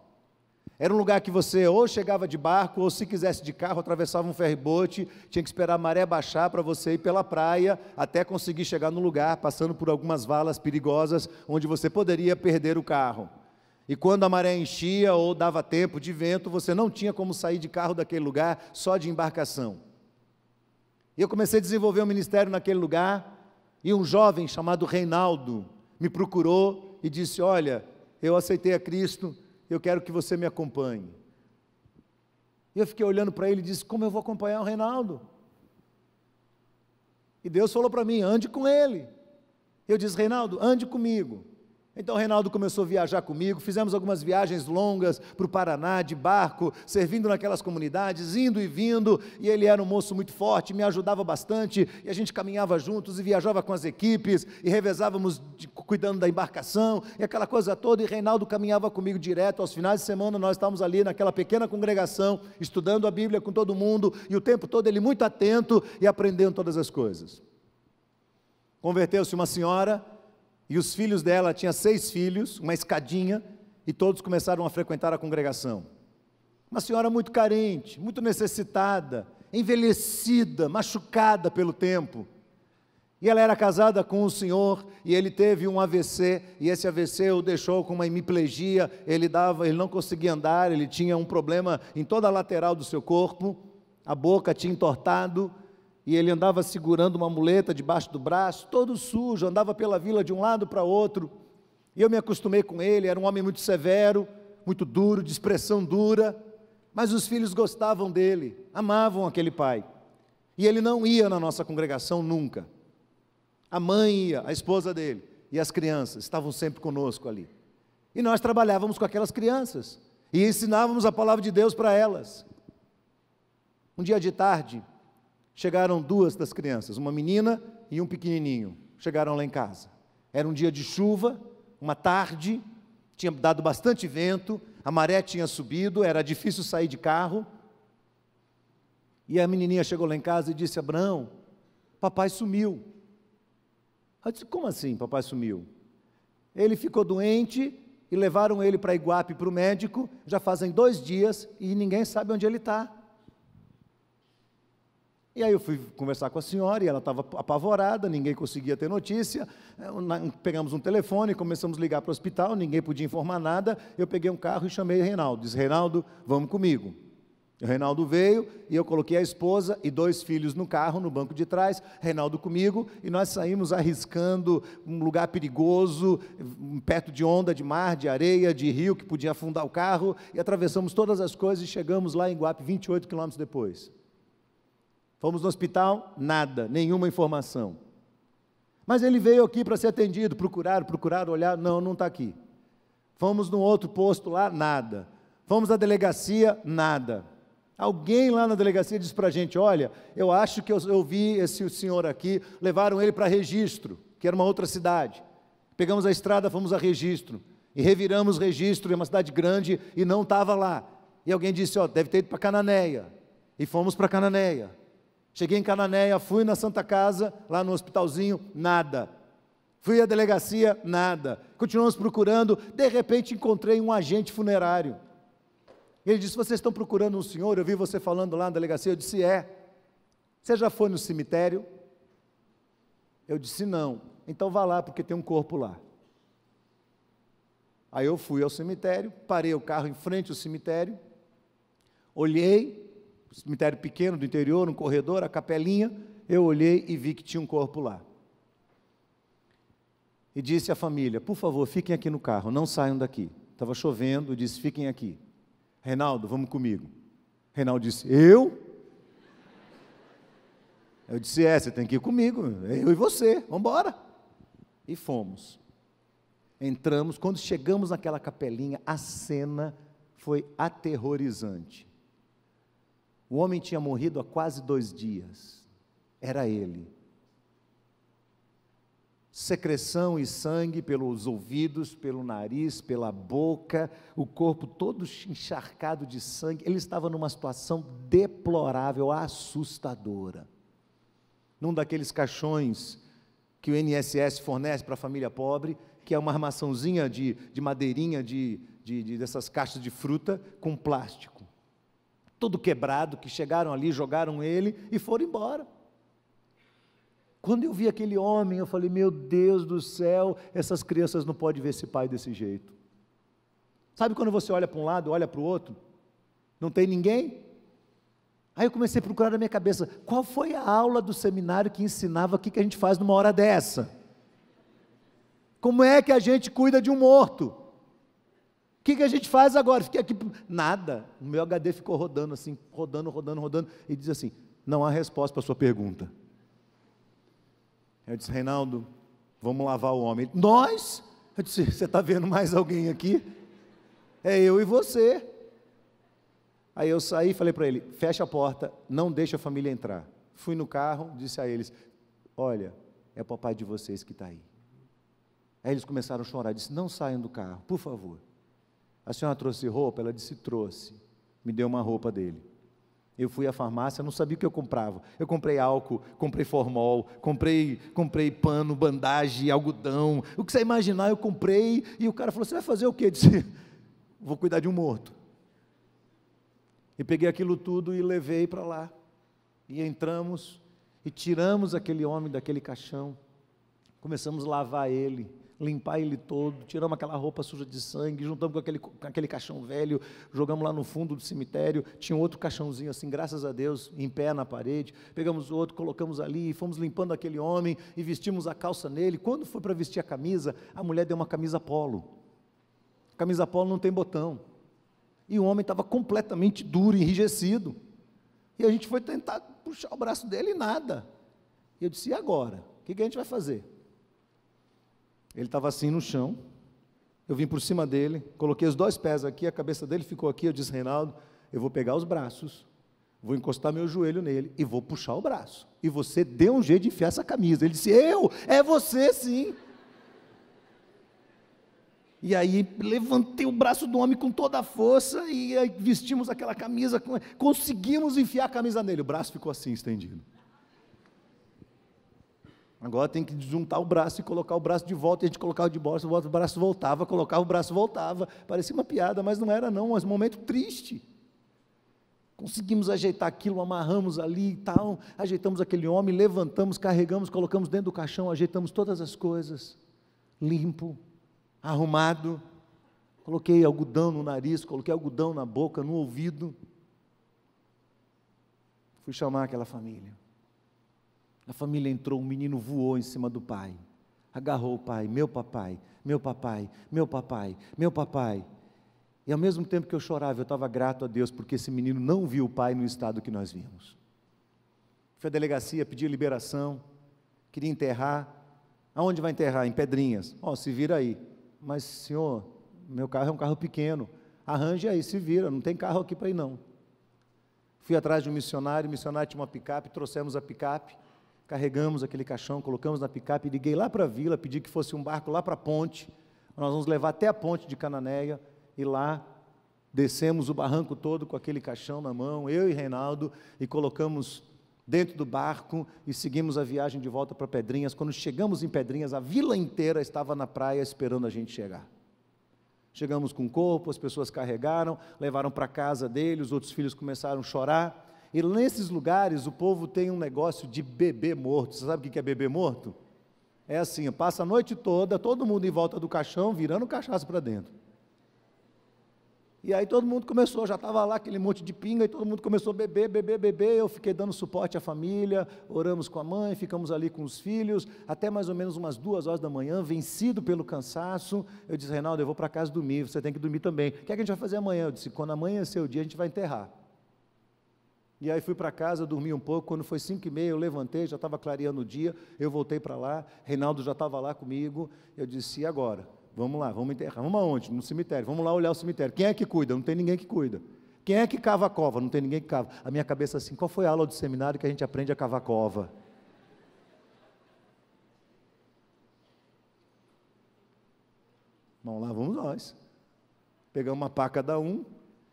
Era um lugar que você ou chegava de barco, ou se quisesse de carro, atravessava um ferry-boat, tinha que esperar a maré baixar para você ir pela praia, até conseguir chegar no lugar, passando por algumas valas perigosas, onde você poderia perder o carro. E quando a maré enchia, ou dava tempo de vento, você não tinha como sair de carro daquele lugar, só de embarcação. E eu comecei a desenvolver um ministério naquele lugar, e um jovem chamado Reinaldo me procurou e disse, olha, eu aceitei a Cristo, eu quero que você me acompanhe. E eu fiquei olhando para ele e disse, como eu vou acompanhar o Reinaldo? E Deus falou para mim, ande com ele. Eu disse, Reinaldo, ande comigo. Então o Reinaldo começou a viajar comigo, fizemos algumas viagens longas para o Paraná, de barco, servindo naquelas comunidades, indo e vindo, e ele era um moço muito forte, me ajudava bastante, e a gente caminhava juntos, e viajava com as equipes, e revezávamos cuidando da embarcação, e aquela coisa toda, e Reinaldo caminhava comigo direto, aos finais de semana nós estávamos ali naquela pequena congregação, estudando a Bíblia com todo mundo, e o tempo todo ele muito atento, e aprendendo todas as coisas. Converteu-se uma senhora, e os filhos dela, tinha 6 filhos, uma escadinha, e todos começaram a frequentar a congregação. Uma senhora muito carente, muito necessitada, envelhecida, machucada pelo tempo. E ela era casada com um senhor, e ele teve um AVC, e esse AVC o deixou com uma hemiplegia, ele não conseguia andar, ele tinha um problema em toda a lateral do seu corpo, a boca tinha entortado, e ele andava segurando uma muleta debaixo do braço, todo sujo, andava pela vila de um lado para outro, e eu me acostumei com ele, era um homem muito severo, muito duro, de expressão dura, mas os filhos gostavam dele, amavam aquele pai, e ele não ia na nossa congregação nunca. A mãe ia, a esposa dele, e as crianças estavam sempre conosco ali, e nós trabalhávamos com aquelas crianças, e ensinávamos a palavra de Deus para elas. Um dia de tarde, chegaram 2 das crianças, uma menina e um pequenininho, chegaram lá em casa. Era um dia de chuva, uma tarde, tinha dado bastante vento, a maré tinha subido, era difícil sair de carro. E a menininha chegou lá em casa e disse, Abraão, papai sumiu. Eu disse, como assim papai sumiu? Ele ficou doente e levaram ele para Iguape, para o médico, já fazem 2 dias e ninguém sabe onde ele está. E aí eu fui conversar com a senhora, e ela estava apavorada, ninguém conseguia ter notícia, pegamos um telefone, começamos a ligar para o hospital, ninguém podia informar nada, eu peguei um carro e chamei o Reinaldo, disse, Reinaldo, vamos comigo. O Reinaldo veio, e eu coloquei a esposa e 2 filhos no carro, no banco de trás, Reinaldo comigo, e nós saímos arriscando um lugar perigoso, perto de onda, de mar, de areia, de rio, que podia afundar o carro, e atravessamos todas as coisas, e chegamos lá em Iguape, 28 quilômetros depois. Fomos no hospital, nada, nenhuma informação. Mas ele veio aqui para ser atendido, procuraram, olhar, não está aqui. Fomos num outro posto lá, nada. Fomos à delegacia, nada. Alguém lá na delegacia disse para a gente, olha, eu acho que eu vi esse senhor aqui, levaram ele para Registro, que era uma outra cidade. Pegamos a estrada, fomos a Registro, e reviramos Registro, é uma cidade grande, e não estava lá. E alguém disse, deve ter ido para Cananéia. E fomos para Cananéia. Cheguei em Cananéia, fui na Santa Casa, lá no hospitalzinho, nada. Fui à delegacia, nada. Continuamos procurando, de repente encontrei um agente funerário. Ele disse, vocês estão procurando um senhor? Eu vi você falando lá na delegacia. Eu disse, Você já foi no cemitério? Eu disse, não. Então vá lá, porque tem um corpo lá. Aí eu fui ao cemitério, parei o carro em frente ao cemitério, olhei, cemitério pequeno do interior, um corredor, a capelinha, eu olhei e vi que tinha um corpo lá. E disse à família, por favor, fiquem aqui no carro, não saiam daqui. Estava chovendo, eu disse, fiquem aqui. Reinaldo, vamos comigo. Reinaldo disse, eu? Eu disse, você tem que ir comigo, eu e você, vamos embora. E fomos. Entramos, quando chegamos naquela capelinha, a cena foi aterrorizante. O homem tinha morrido há quase 2 dias, era ele. Secreção e sangue pelos ouvidos, pelo nariz, pela boca, o corpo todo encharcado de sangue. Ele estava numa situação deplorável, assustadora. Num daqueles caixões que o INSS fornece para a família pobre, que é uma armaçãozinha de madeirinha, dessas caixas de fruta, com plástico. Todo quebrado, que chegaram ali, jogaram ele e foram embora. Quando eu vi aquele homem, eu falei, meu Deus do céu, essas crianças não podem ver esse pai desse jeito. Sabe quando você olha para um lado, olha para o outro, não tem ninguém? Aí eu comecei a procurar na minha cabeça, qual foi a aula do seminário que ensinava o que a gente faz numa hora dessa? Como é que a gente cuida de um morto? O que a gente faz agora? Fiquei aqui, nada, o meu HD ficou rodando assim, rodando, e diz assim, não há resposta para a sua pergunta. Eu disse, Reinaldo, vamos lavar o homem. Nós? Eu disse, você está vendo mais alguém aqui? É eu e você. Aí eu saí e falei para ele, fecha a porta, não deixa a família entrar. Fui no carro, disse a eles, olha, é o papai de vocês que está aí. Aí eles começaram a chorar, disse, não saiam do carro, por favor. A senhora trouxe roupa? Ela disse, trouxe. Me deu uma roupa dele. Eu fui à farmácia, não sabia o que eu comprava. Eu comprei álcool, comprei formol, comprei pano, bandagem, algodão. O que você imaginar, eu comprei. E o cara falou, você vai fazer o quê? Eu disse, vou cuidar de um morto. E peguei aquilo tudo e levei para lá. E entramos e tiramos aquele homem daquele caixão. Começamos a lavar ele, limpar ele todo, tiramos aquela roupa suja de sangue, juntamos com aquele caixão velho, jogamos lá no fundo do cemitério, tinha outro caixãozinho assim, graças a Deus, em pé na parede, pegamos outro, colocamos ali, fomos limpando aquele homem, e vestimos a calça nele. Quando foi para vestir a camisa, a mulher deu uma camisa polo. A camisa polo não tem botão, e o homem estava completamente duro, enrijecido, e a gente foi tentar puxar o braço dele e nada. E eu disse, e agora? O que a gente vai fazer? Ele estava assim no chão, eu vim por cima dele, coloquei os 2 pés aqui, a cabeça dele ficou aqui, eu disse, Reinaldo, eu vou pegar os braços, vou encostar meu joelho nele e vou puxar o braço, e você dê um jeito de enfiar essa camisa. Ele disse, é você sim. E aí levantei o braço do homem com toda a força, e aí vestimos aquela camisa, conseguimos enfiar a camisa nele, o braço ficou assim estendido. Agora tem que juntar o braço e colocar o braço de volta, e a gente colocava de volta, o braço voltava, colocava o braço voltava, parecia uma piada, mas não era não, mas um momento triste. Conseguimos ajeitar aquilo, amarramos ali e tal, ajeitamos aquele homem, levantamos, carregamos, colocamos dentro do caixão, ajeitamos todas as coisas, limpo, arrumado, coloquei algodão no nariz, coloquei algodão na boca, no ouvido, fui chamar aquela família. A família entrou, o menino voou em cima do pai, agarrou o pai, meu papai, meu papai, meu papai, meu papai. E ao mesmo tempo que eu chorava, eu estava grato a Deus, porque esse menino não viu o pai no estado que nós vimos. Fui à delegacia, pedi liberação, queria enterrar. Aonde vai enterrar? Em Pedrinhas. Se vira aí. Mas, senhor, meu carro é um carro pequeno, arranje aí, se vira, não tem carro aqui para ir não. Fui atrás de um missionário, o missionário tinha uma picape, trouxemos a picape, carregamos aquele caixão, colocamos na picape, liguei lá para a vila, pedi que fosse um barco lá para a ponte, nós vamos levar até a ponte de Cananéia, e lá descemos o barranco todo com aquele caixão na mão, eu e Reinaldo, e colocamos dentro do barco, e seguimos a viagem de volta para Pedrinhas. Quando chegamos em Pedrinhas, a vila inteira estava na praia esperando a gente chegar. Chegamos com o corpo, as pessoas carregaram, levaram para a casa dele, os outros filhos começaram a chorar. E nesses lugares o povo tem um negócio de bebê morto. Você sabe o que é bebê morto? É assim, passa a noite toda, todo mundo em volta do caixão, virando cachaça para dentro. E aí todo mundo começou, já estava lá aquele monte de pinga, e todo mundo começou a beber, eu fiquei dando suporte à família, oramos com a mãe, ficamos ali com os filhos, até mais ou menos umas 2 horas da manhã, vencido pelo cansaço, eu disse, Reinaldo, eu vou para casa dormir, você tem que dormir também. O que é que a gente vai fazer amanhã? Eu disse, quando amanhecer o dia, a gente vai enterrar. E aí fui para casa, dormi um pouco, quando foi 5h30, eu levantei, já estava clareando o dia, eu voltei para lá, Reinaldo já estava lá comigo, eu disse, e agora? Vamos lá, vamos enterrar. Vamos aonde? No cemitério. Vamos lá olhar o cemitério. Quem é que cuida? Não tem ninguém que cuida. Quem é que cava a cova? Não tem ninguém que cava. A minha cabeça assim, qual foi a aula do seminário que a gente aprende a cavar cova? Vamos lá, vamos nós. Pegamos uma pá cada um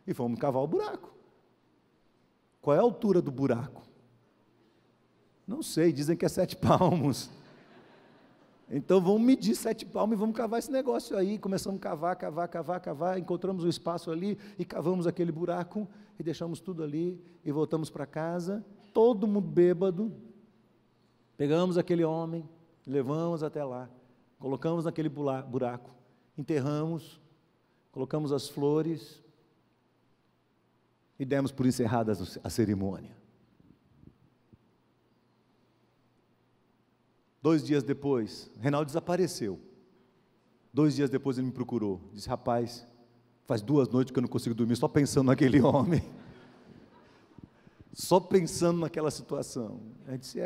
e fomos cavar o buraco. Qual é a altura do buraco? Não sei, dizem que é 7 palmos. Então vamos medir 7 palmos e vamos cavar esse negócio aí. Começamos a cavar, encontramos o espaço ali e cavamos aquele buraco e deixamos tudo ali e voltamos para casa, todo mundo bêbado. Pegamos aquele homem, levamos até lá, colocamos naquele buraco, enterramos, colocamos as flores e demos por encerrada a cerimônia. 2 dias depois, Reinaldo desapareceu. 2 dias depois ele me procurou, disse: rapaz, faz 2 noites que eu não consigo dormir, só pensando naquele homem, só pensando naquela situação. Eu disse: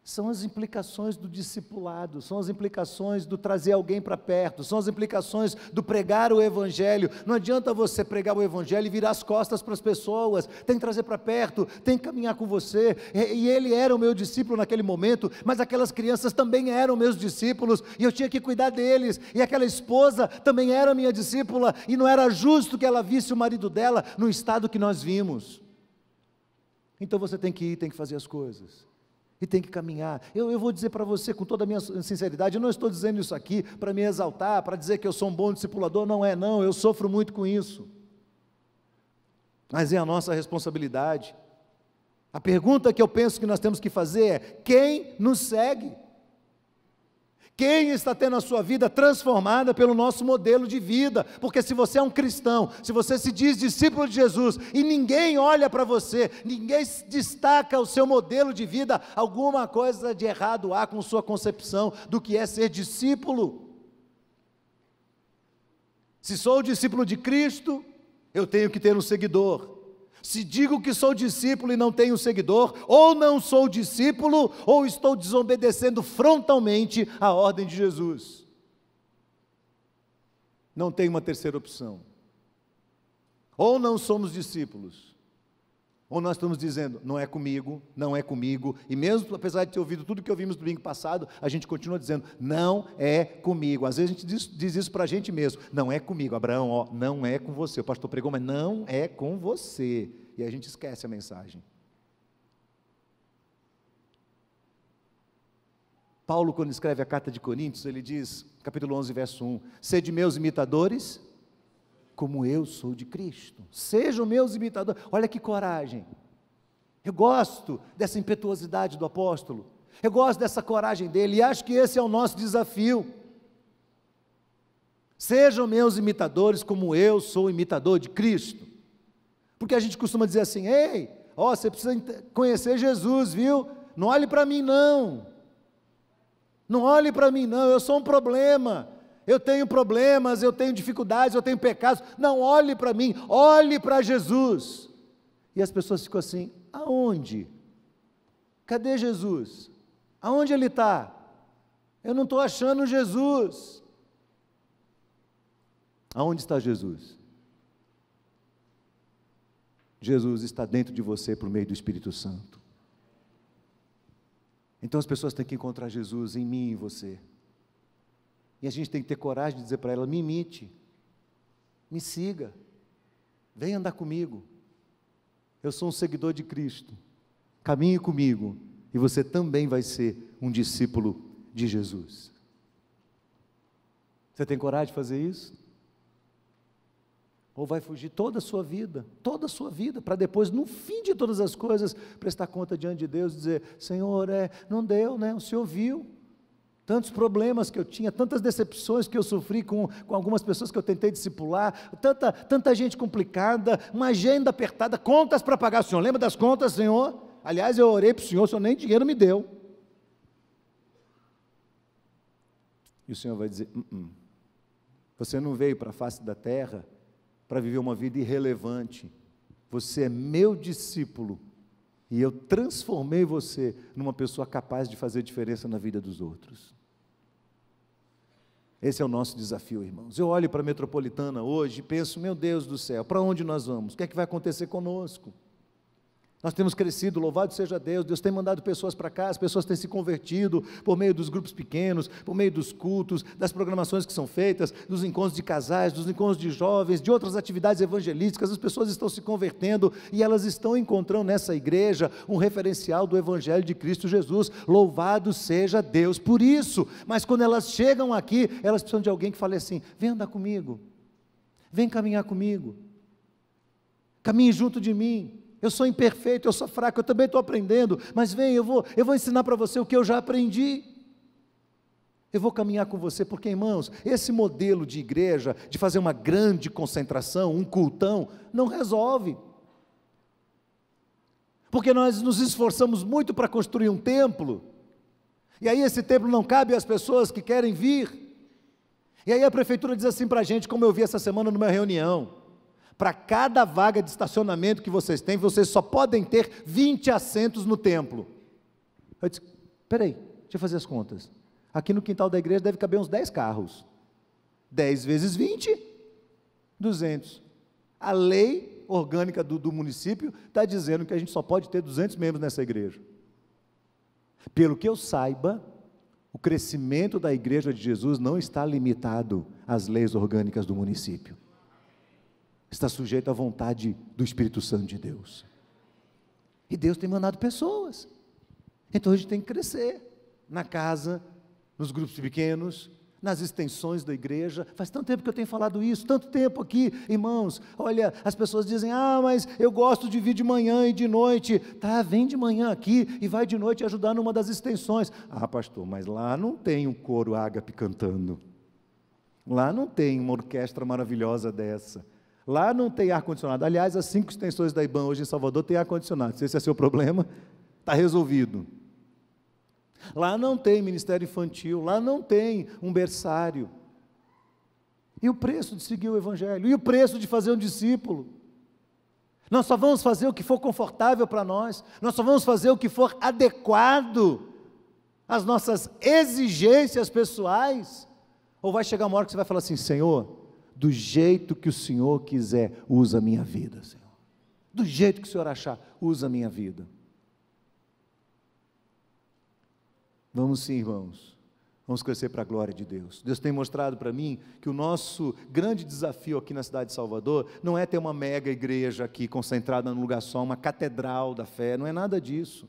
são as implicações do discipulado, são as implicações do trazer alguém para perto, são as implicações do pregar o Evangelho. Não adianta você pregar o Evangelho e virar as costas para as pessoas, tem que trazer para perto, tem que caminhar com você. E ele era o meu discípulo naquele momento, mas aquelas crianças também eram meus discípulos, e eu tinha que cuidar deles, e aquela esposa também era minha discípula, e não era justo que ela visse o marido dela no estado que nós vimos. Então você tem que ir, tem que fazer as coisas. E tem que caminhar. Eu vou dizer para você com toda a minha sinceridade, eu não estou dizendo isso aqui para me exaltar, para dizer que eu sou um bom discipulador, não, eu sofro muito com isso. Mas é a nossa responsabilidade. A pergunta que eu penso que nós temos que fazer é: quem nos segue? Quem está tendo a sua vida transformada pelo nosso modelo de vida? Porque se você é um cristão, se você se diz discípulo de Jesus, e ninguém olha para você, ninguém destaca o seu modelo de vida, alguma coisa de errado há com sua concepção do que é ser discípulo. Se sou discípulo de Cristo, eu tenho que ter um seguidor. Se digo que sou discípulo e não tenho seguidor, ou não sou discípulo, ou estou desobedecendo frontalmente a ordem de Jesus. Não tem uma terceira opção. Ou não somos discípulos, ou nós estamos dizendo: não é comigo, não é comigo, e mesmo apesar de ter ouvido tudo que ouvimos no domingo passado, a gente continua dizendo: não é comigo. Às vezes a gente diz isso para a gente mesmo: não é comigo, Abraão, não é com você. O pastor pregou, mas não é com você. E a gente esquece a mensagem. Paulo, quando escreve a carta de Coríntios, ele diz, capítulo 11, verso 1: sede meus imitadores, como eu sou de Cristo. Sejam meus imitadores. Olha que coragem. Eu gosto dessa impetuosidade do apóstolo, eu gosto dessa coragem dele, e acho que esse é o nosso desafio. Sejam meus imitadores, como eu sou imitador de Cristo. Porque a gente costuma dizer assim: ei, você precisa conhecer Jesus, viu? Não olhe para mim não, não olhe para mim não, eu sou um problema, eu tenho problemas, eu tenho dificuldades, eu tenho pecados. Não olhe para mim, olhe para Jesus. E as pessoas ficam assim: aonde? Cadê Jesus? Aonde Ele está? Eu não estou achando Jesus. Aonde está Jesus? Jesus está dentro de você por meio do Espírito Santo. Então as pessoas têm que encontrar Jesus em mim e em você. E a gente tem que ter coragem de dizer para ela: me imite, me siga, vem andar comigo. Eu sou um seguidor de Cristo, caminhe comigo, e você também vai ser um discípulo de Jesus. Você tem coragem de fazer isso? Ou vai fugir toda a sua vida, para depois, no fim de todas as coisas, prestar conta diante de Deus e dizer: Senhor, não deu, né? O Senhor viu tantos problemas que eu tinha, tantas decepções que eu sofri com algumas pessoas que eu tentei discipular, tanta gente complicada, uma agenda apertada, contas para pagar. O Senhor lembra das contas, Senhor? Aliás, eu orei para o Senhor nem dinheiro me deu. E o Senhor vai dizer: você não veio para a face da terra para viver uma vida irrelevante. Você é meu discípulo, e eu transformei você numa pessoa capaz de fazer diferença na vida dos outros. Esse é o nosso desafio, irmãos. Eu olho para a Metropolitana hoje e penso, meu Deus do céu, para onde nós vamos? O que é que vai acontecer conosco? Nós temos crescido, louvado seja Deus, Deus tem mandado pessoas para cá, as pessoas têm se convertido por meio dos grupos pequenos, por meio dos cultos, das programações que são feitas, dos encontros de casais, dos encontros de jovens, de outras atividades evangelísticas, as pessoas estão se convertendo e elas estão encontrando nessa igreja um referencial do Evangelho de Cristo Jesus. Louvado seja Deus por isso. Mas quando elas chegam aqui, elas precisam de alguém que fale assim: vem andar comigo, vem caminhar comigo, caminhe junto de mim. Eu sou imperfeito, eu sou fraco, eu também estou aprendendo, mas vem, eu vou ensinar para você o que eu já aprendi. Eu vou caminhar com você, porque, irmãos, esse modelo de igreja, de fazer uma grande concentração, um cultão, não resolve. Porque nós nos esforçamos muito para construir um templo, e aí esse templo não cabe às pessoas que querem vir. E aí a prefeitura diz assim para a gente, como eu vi essa semana numa reunião: para cada vaga de estacionamento que vocês têm, vocês só podem ter 20 assentos no templo. Eu disse, espera aí, deixa eu fazer as contas. Aqui no quintal da igreja deve caber uns 10 carros. 10 vezes 20, 200. A lei orgânica do município está dizendo que a gente só pode ter 200 membros nessa igreja. Pelo que eu saiba, o crescimento da igreja de Jesus não está limitado às leis orgânicas do município. Está sujeito à vontade do Espírito Santo de Deus. E Deus tem mandado pessoas. Então a gente tem que crescer na casa, nos grupos pequenos, nas extensões da igreja. Faz tanto tempo que eu tenho falado isso, tanto tempo aqui, irmãos. Olha, as pessoas dizem, mas eu gosto de vir de manhã e de noite. Tá, vem de manhã aqui e vai de noite ajudar numa das extensões. Pastor, mas lá não tem um coro ágape cantando. Lá não tem uma orquestra maravilhosa dessa. Lá não tem ar-condicionado. Aliás, as 5 extensões da IBAN hoje em Salvador têm ar-condicionado. Se esse é seu problema, está resolvido. Lá não tem ministério infantil, lá não tem um berçário. E o preço de seguir o Evangelho? E o preço de fazer um discípulo? Nós só vamos fazer o que for confortável para nós, nós só vamos fazer o que for adequado às nossas exigências pessoais? Ou vai chegar uma hora que você vai falar assim: Senhor, do jeito que o Senhor quiser, usa a minha vida, Senhor. Do jeito que o Senhor achar, usa a minha vida. Vamos sim, irmãos. Vamos crescer para a glória de Deus. Deus tem mostrado para mim que o nosso grande desafio aqui na cidade de Salvador não é ter uma mega igreja aqui concentrada num lugar só, uma catedral da fé, não é nada disso.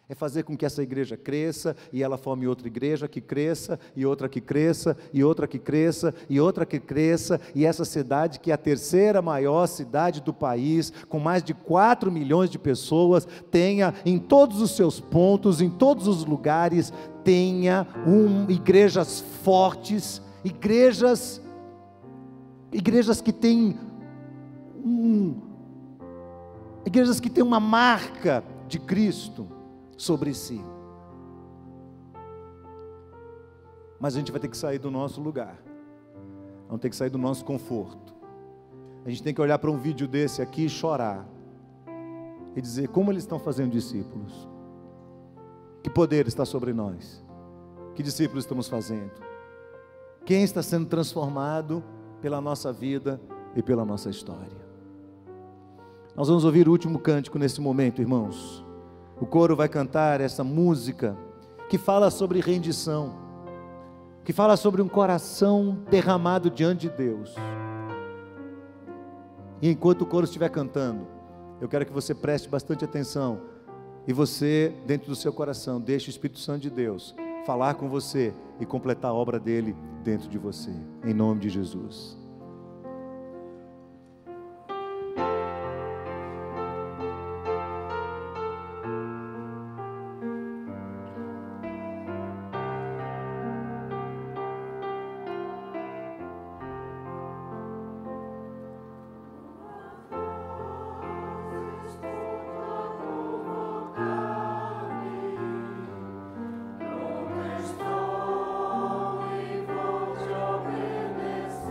É fazer com que essa igreja cresça, e ela forme outra igreja que cresça, e outra que cresça, e outra que cresça, e outra que cresça, e essa cidade, que é a 3ª maior cidade do país, com mais de 4 milhões de pessoas, tenha em todos os seus pontos, em todos os lugares, tenha igrejas fortes, igrejas que têm igrejas que têm uma marca de Cristo sobre si. Mas a gente vai ter que sair do nosso lugar, vamos ter que sair do nosso conforto. A gente tem que olhar para um vídeo desse aqui e chorar, e dizer: como eles estão fazendo discípulos? Que poder está sobre nós? Que discípulos estamos fazendo? Quem está sendo transformado pela nossa vida e pela nossa história? Nós vamos ouvir o último cântico nesse momento, irmãos. O coro vai cantar essa música que fala sobre rendição, que fala sobre um coração derramado diante de Deus. E enquanto o coro estiver cantando, eu quero que você preste bastante atenção, e você, dentro do seu coração, deixe o Espírito Santo de Deus falar com você e completar a obra dele dentro de você, em nome de Jesus. Estou e vou te obedecer.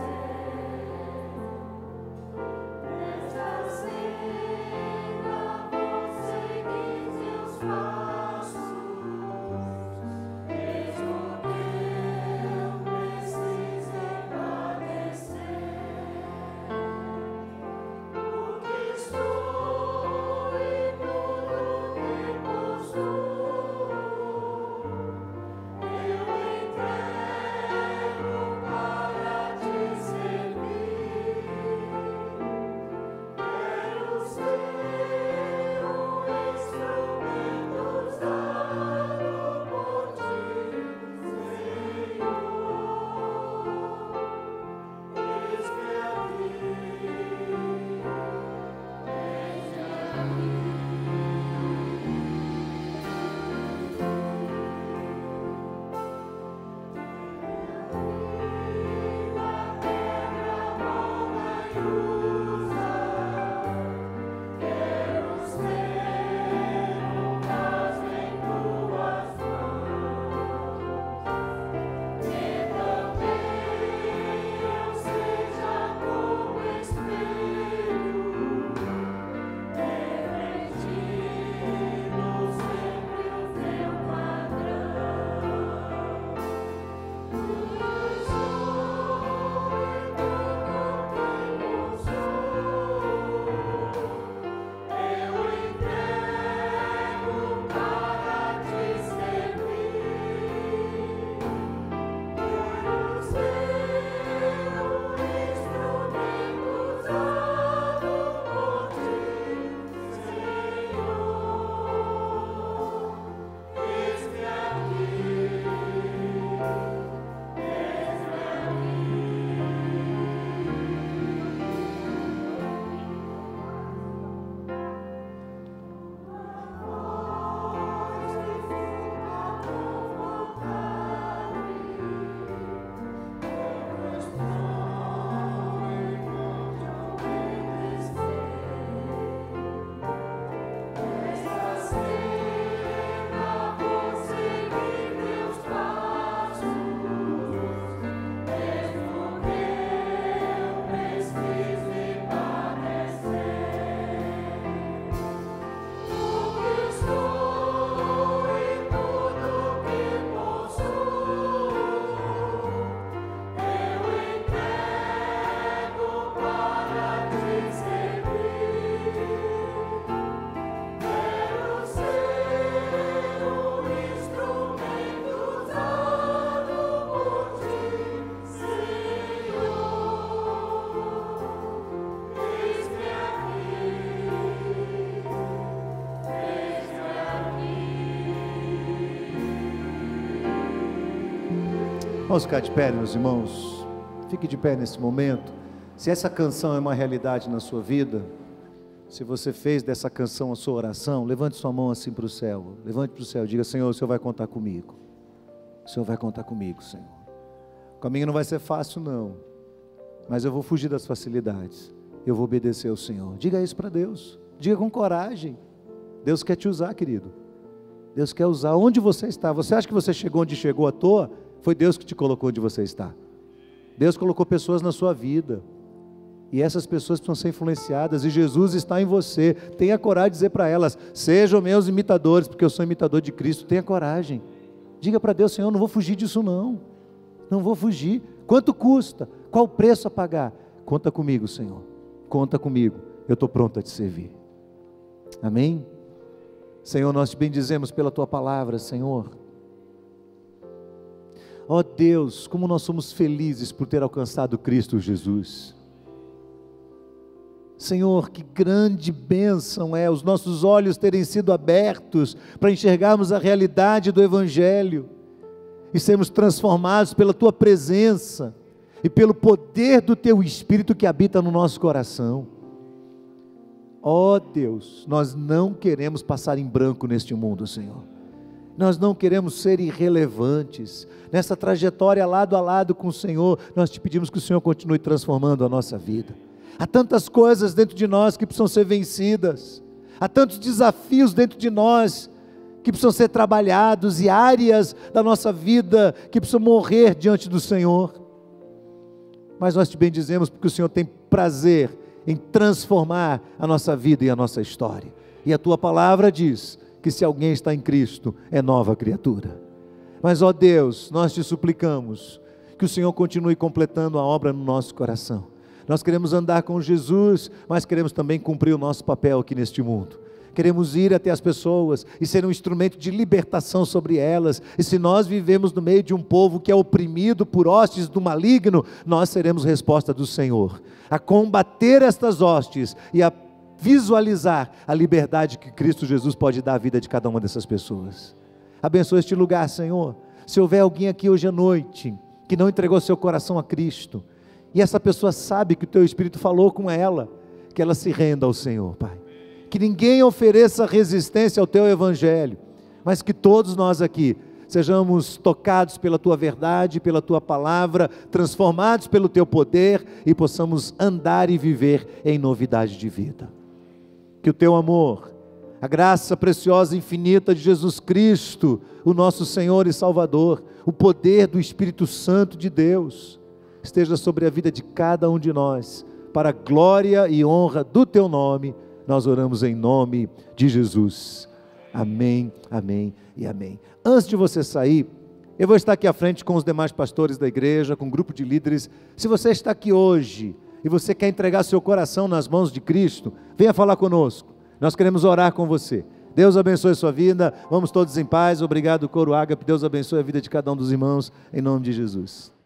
Vamos ficar de pé, meus irmãos. Fique de pé nesse momento. Se essa canção é uma realidade na sua vida, se você fez dessa canção a sua oração, levante sua mão assim para o céu. Levante para o céu e diga: Senhor, o Senhor vai contar comigo. O Senhor vai contar comigo, Senhor. O caminho não vai ser fácil, não. Mas eu vou fugir das facilidades. Eu vou obedecer ao Senhor. Diga isso para Deus. Diga com coragem. Deus quer te usar, querido. Deus quer usar onde você está. Você acha que você chegou onde chegou à toa? Foi Deus que te colocou onde você está. Deus colocou pessoas na sua vida. E essas pessoas precisam ser influenciadas. E Jesus está em você. Tenha coragem de dizer para elas: sejam meus imitadores, porque eu sou imitador de Cristo. Tenha coragem. Diga para Deus: Senhor, não vou fugir disso não. Não vou fugir. Quanto custa? Qual o preço a pagar? Conta comigo, Senhor. Conta comigo. Eu estou pronto a te servir. Amém? Senhor, nós te bendizemos pela tua palavra, Senhor. Ó Deus, como nós somos felizes por ter alcançado Cristo Jesus. Senhor, que grande bênção é os nossos olhos terem sido abertos para enxergarmos a realidade do Evangelho e sermos transformados pela tua presença e pelo poder do teu Espírito que habita no nosso coração. Ó Deus, nós não queremos passar em branco neste mundo, Senhor. Nós não queremos ser irrelevantes. Nessa trajetória lado a lado com o Senhor, nós te pedimos que o Senhor continue transformando a nossa vida. Há tantas coisas dentro de nós que precisam ser vencidas. Há tantos desafios dentro de nós que precisam ser trabalhados e áreas da nossa vida que precisam morrer diante do Senhor. Mas nós te bendizemos porque o Senhor tem prazer em transformar a nossa vida e a nossa história. E a tua palavra diz que se alguém está em Cristo, é nova criatura. Mas, ó Deus, nós te suplicamos que o Senhor continue completando a obra no nosso coração. Nós queremos andar com Jesus, mas queremos também cumprir o nosso papel aqui neste mundo. Queremos ir até as pessoas e ser um instrumento de libertação sobre elas. E se nós vivemos no meio de um povo que é oprimido por hostes do maligno, nós seremos resposta do Senhor a combater estas hostes e a visualizar a liberdade que Cristo Jesus pode dar à vida de cada uma dessas pessoas. Abençoa este lugar, Senhor. Se houver alguém aqui hoje à noite que não entregou seu coração a Cristo, e essa pessoa sabe que o teu Espírito falou com ela, que ela se renda ao Senhor, Pai. Que ninguém ofereça resistência ao teu Evangelho, mas que todos nós aqui sejamos tocados pela tua verdade, pela tua palavra, transformados pelo teu poder e possamos andar e viver em novidade de vida. Que o teu amor, a graça preciosa e infinita de Jesus Cristo, o nosso Senhor e Salvador, o poder do Espírito Santo de Deus, esteja sobre a vida de cada um de nós, para a glória e honra do teu nome. Nós oramos em nome de Jesus. Amém, amém e amém. Antes de você sair, eu vou estar aqui à frente com os demais pastores da igreja, com um grupo de líderes. Se você está aqui hoje e você quer entregar seu coração nas mãos de Cristo, venha falar conosco. Nós queremos orar com você. Deus abençoe a sua vida. Vamos todos em paz. Obrigado, Coro Ágape. Deus abençoe a vida de cada um dos irmãos, em nome de Jesus.